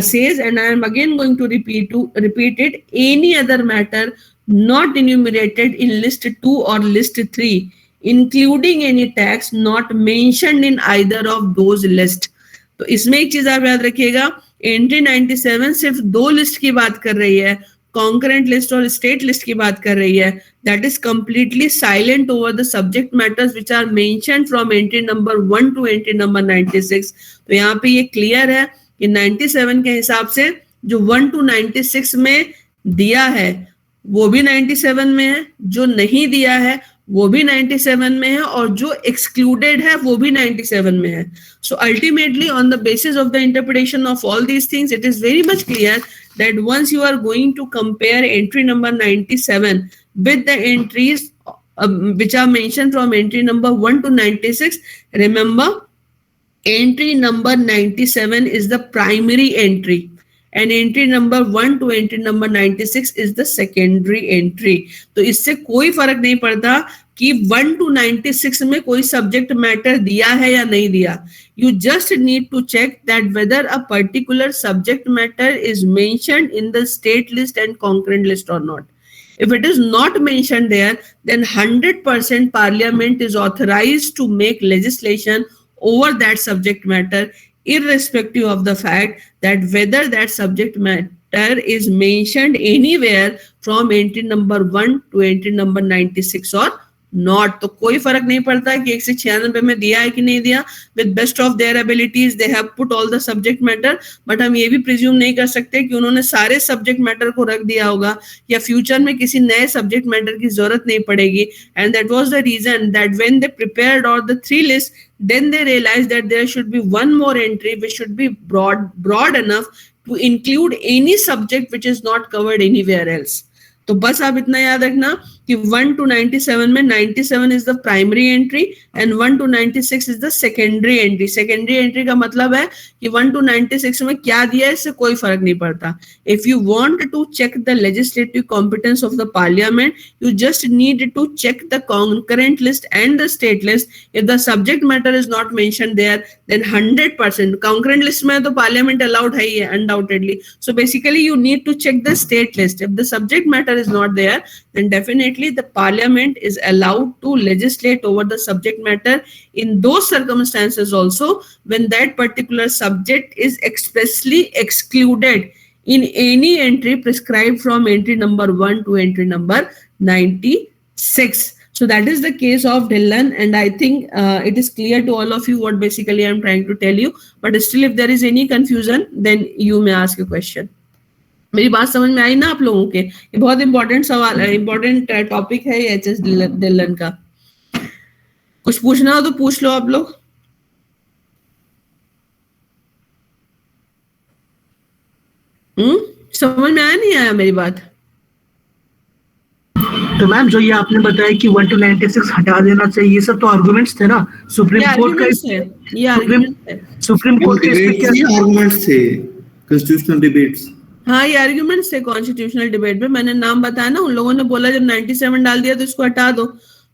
says, and I am again going to repeat it, any other matter not enumerated in list 2 or list 3, including any tax not mentioned in either of those lists. तो इसमें एक चीज आप याद रखिएगा, entry 97 सिर्फ 2 list की बात कर रही है, कॉन्करेंट लिस्ट और स्टेट लिस्ट की बात कर रही है. That is completely silent over the subject matters which are mentioned from entry number 1 to entry number 96. तो यहाँ पे ये क्लियर है कि 97 के हिसाब से जो 1 to 96 में दिया है वो भी 97 में है, जो नहीं दिया है वो भी 97 में है, और जो एक्सक्लूडेड है वो भी 97 में है. So ultimately on the basis of the interpretation of all these things, it is very much clear that once you are going to compare entry number 97 with the entries which are mentioned from entry number 1 to 96, remember entry number 97 is the primary entry and entry number 1 to entry number 96 is the secondary entry. तो इससे कोई फर्क नहीं पड़ता कि 1 to 96 में कोई subject matter दिया है या नहीं दिया. You just need to check that whether a particular subject matter is mentioned in the state list and concurrent list or not. If it is not mentioned there, then 100% Parliament is authorized to make legislation over that subject matter, irrespective of the fact that whether that subject matter matter is mentioned anywhere from entry number 1 to entry number 96 or not. तो कोई फर्क नहीं पड़ता कि 196 में दिया है कि नहीं दिया. With best of their abilities they have put all the subject matter, but हम ये भी presume नहीं कर सकते कि उन्होंने सारे subject matter को रख दिया होगा या future में किसी नए subject matter की जरूरत नहीं पड़ेगी. And that was the reason that when they prepared all the 3 lists, then they realized that there should be one more entry which should be broad enough to include any subject which is not covered anywhere else. तो बस आप इतना याद रखना कि 1 to 97 में 97 is the primary entry and 1 to 96 is the secondary entry. Secondary entry का मतलब है कि 1 to 96 में क्या दिया है इससे कोई फर्क नहीं पड़ता. If you want to check the legislative competence of the parliament, you just need to check the concurrent list and the state list. If the subject matter is not mentioned there, then 100% concurrent list में तो parliament allowed है ही है undoubtedly. So basically you need to check the state list. If the subject matter is not there, then definitely the parliament is allowed to legislate over the subject matter in those circumstances also when that particular subject is expressly excluded in any entry prescribed from entry number 1 to entry number 96. So that is the case of Dhillon, and I think it is clear to all of you what basically I am trying to tell you. But still, if there is any confusion, then you may ask a question. मेरी बात समझ में आई ना आप लोगों के? ये बहुत इंपॉर्टेंट सवाल है, इंपॉर्टेंट टॉपिक है ये HS Dhillon का. कुछ पूछना हो तो पूछ लो आप लोग. समझ में आया नहीं आया मेरी बात? तो मैम जो ये आपने बताया कि 1 to 96 हटा देना चाहिए, ये सब तो आर्गुमेंट्स थे ना सुप्रीम कोर्ट का. सुप्रीम कोर्ट के क्या आर्गुमेंट्स थे? Constitutional debates. हाँ, ये आर्ग्यूमेंट्स थे कॉन्स्टिट्यूशनल डिबेट में. मैंने नाम बताया ना, उन लोगों ने बोला जब 97 डाल दिया तो इसको हटा दो.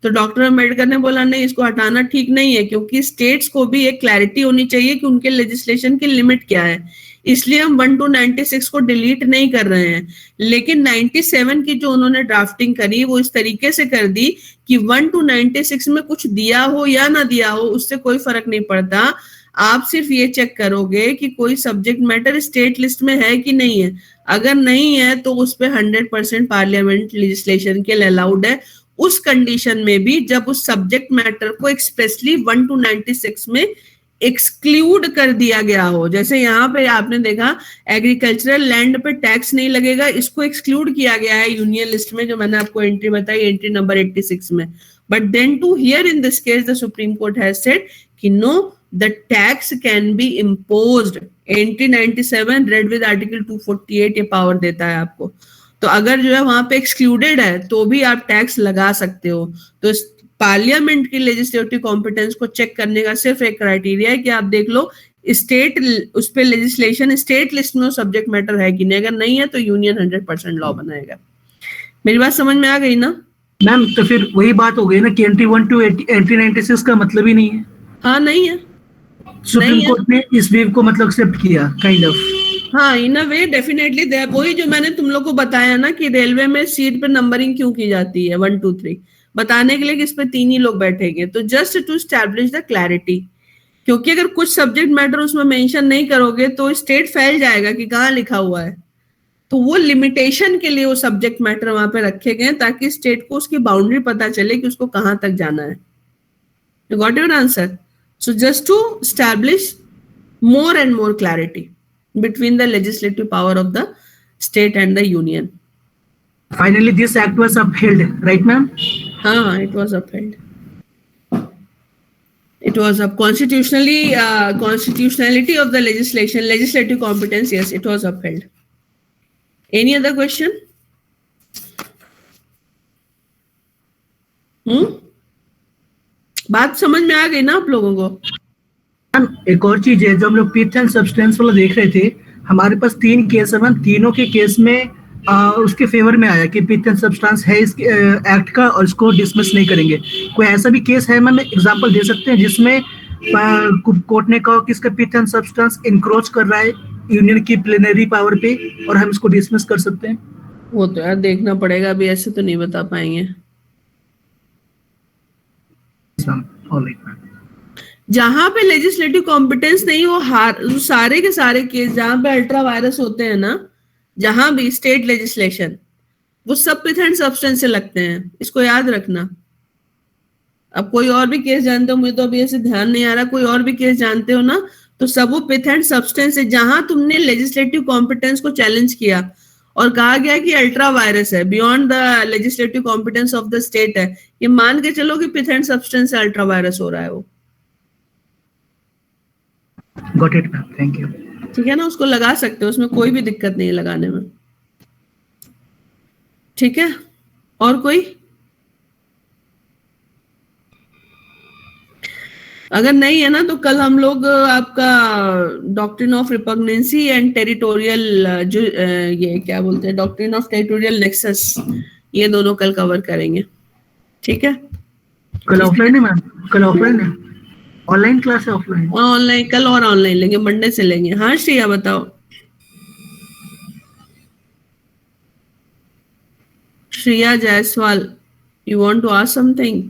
तो डॉक्टर अम्बेडकर ने बोला नहीं, इसको हटाना ठीक नहीं है, क्योंकि स्टेट्स को भी एक क्लैरिटी होनी चाहिए कि उनके लेजिस्लेशन की लिमिट क्या है. इसलिए हम 1 to 96 को डिलीट नहीं कर रहे हैं. लेकिन 97 की जो उन्होंने ड्राफ्टिंग करी वो इस तरीके से कर दी कि 1 to 96 में कुछ दिया हो या ना दिया हो उससे कोई फर्क नहीं पड़ता. आप सिर्फ ये चेक करोगे कि कोई सब्जेक्ट मैटर स्टेट लिस्ट में है कि नहीं है. अगर नहीं है तो उस पे 100% पार्लियामेंट लेजिस्लेशन के लिए अलाउड है, उस कंडीशन में भी जब उस सब्जेक्ट मैटर को एक्सप्रेसली 1 to 96 में एक्सक्लूड कर दिया गया हो. जैसे यहाँ पे आपने देखा एग्रीकल्चरल लैंड पे टैक्स नहीं लगेगा, इसको एक्सक्लूड किया गया है यूनियन लिस्ट में, जो मैंने आपको एंट्री बताई एंट्री नंबर 86 में. But then to here in this case the supreme court has said कि no, the tax can be imposed. Entry 97 read with article 248 ये पावर देता है आपको. तो अगर जो है वहां पे एक्सक्लूडेड है तो भी आप टैक्स लगा सकते हो. तो पार्लियामेंट की लेजिस्लेटिव कॉम्पिटेंस को चेक करने का सिर्फ एक क्राइटेरिया है कि आप देख लो स्टेट उस पे लेजिस्लेशन स्टेट लिस्ट में सब्जेक्ट मैटर है कि नहीं. अगर नहीं है तो यूनियन 100% लॉ बनाएगा. मेरी बात समझ में आ गई ना मैम? तो फिर वही बात हो गई ना कि एंट्री 1 to एंट्री 96 का मतलब ही नहीं है. हाँ, नहीं है. सुप्रीम कोर्ट ने इस वेव को मतलब एक्सेप्ट किया काइंड ऑफ. हाँ, इन अ वे डेफिनेटली दे. वही जो मैंने तुम लोग को बताया ना कि रेलवे में सीट पे नंबरिंग क्यों की जाती है 1 2 3, बताने के लिए कि इस पे 3 ही लोग बैठेंगे. तो just to establish the clarity, क्योंकि अगर कुछ सब्जेक्ट मैटर उसमें मेंशन नहीं करोगे तो स्टेट फैल जाएगा कि कहाँ लिखा हुआ है. तो वो लिमिटेशन के लिए वो सब्जेक्ट मैटर वहां पे रखे गए ताकि स्टेट को उसकी बाउंड्री पता चले कि उसको कहाँ तक जाना है. You got your answer? So just to establish more and more clarity between the legislative power of the state and the union. Finally, this act was upheld, right, ma'am? It was upheld. It was a constitutionality of the legislative competence. Yes, it was upheld. Any other question? बात समझ में आ गई ना आप लोगों को? एक और चीज है, जो हम लोग पिथ एंड सब्सटेंस वाला देख रहे थे, हमारे पास 3 केस है मैम. तीनों के केस में उसके फेवर में आया कि पिथ एंड सब्सटेंस है इस एक्ट का और इसको डिसमिस नहीं करेंगे. कोई ऐसा भी केस है मैम, एग्जांपल दे सकते हैं जिसमें कोर्ट ने कहा कि इसका पिथ एंड सब्सटेंस इंक्रोच कर रहा है यूनियन की प्लेनरी पावर पे और हम इसको डिसमिस कर सकते हैं? वो तो यार देखना पड़ेगा, अभी ऐसे तो नहीं बता पाएंगे. जहां पे लेजिस्लेटिव कॉम्पिटेंस नहीं, वो सारे के सारे केस जहां पे अल्ट्रा वायरस होते हैं ना, जहां भी स्टेट लेजिस्लेशन, वो सब पिथ एंड सब्सटेंस से लगते हैं, इसको याद रखना। अब कोई और भी केस जानते हो, मुझे तो अभी ऐसे ध्यान नहीं आ रहा, कोई और भी केस जानते हो ना, तो सब वो पिथ एंड सब्सटेंस है जहां तुमने लेजिस्लेटिव कॉम्पिटेंस को चैलेंज किया और कहा गया कि अल्ट्रा वायरस है, beyond the legislative competence of the state है, ये मान के चलो कि पिथ एंड सब्सटेंस से अल्ट्रा वायरस हो रहा है वो। Got it ma'am, thank you. ठीक है ना, उसको लगा सकते हो, उसमें कोई भी दिक्कत नहीं है लगाने में। ठीक है, और कोई? अगर नहीं है ना तो कल हम लोग आपका डॉक्ट्रिन ऑफ रिपग्नेंसी एंड टेरिटोरियल, जो ये क्या बोलते हैं, डॉक्ट्रिन ऑफ टेरिटोरियल नेक्सस, ये दोनों कल कवर करेंगे। ठीक है, कल ऑफलाइन है मैम? कल ऑफलाइन है? ऑनलाइन क्लास है ऑफलाइन? ऑनलाइन कल और ऑनलाइन लेंगे, मंडे से लेंगे। हाँ श्रेया बताओ। Shreya Jaiswal, you want to ask something?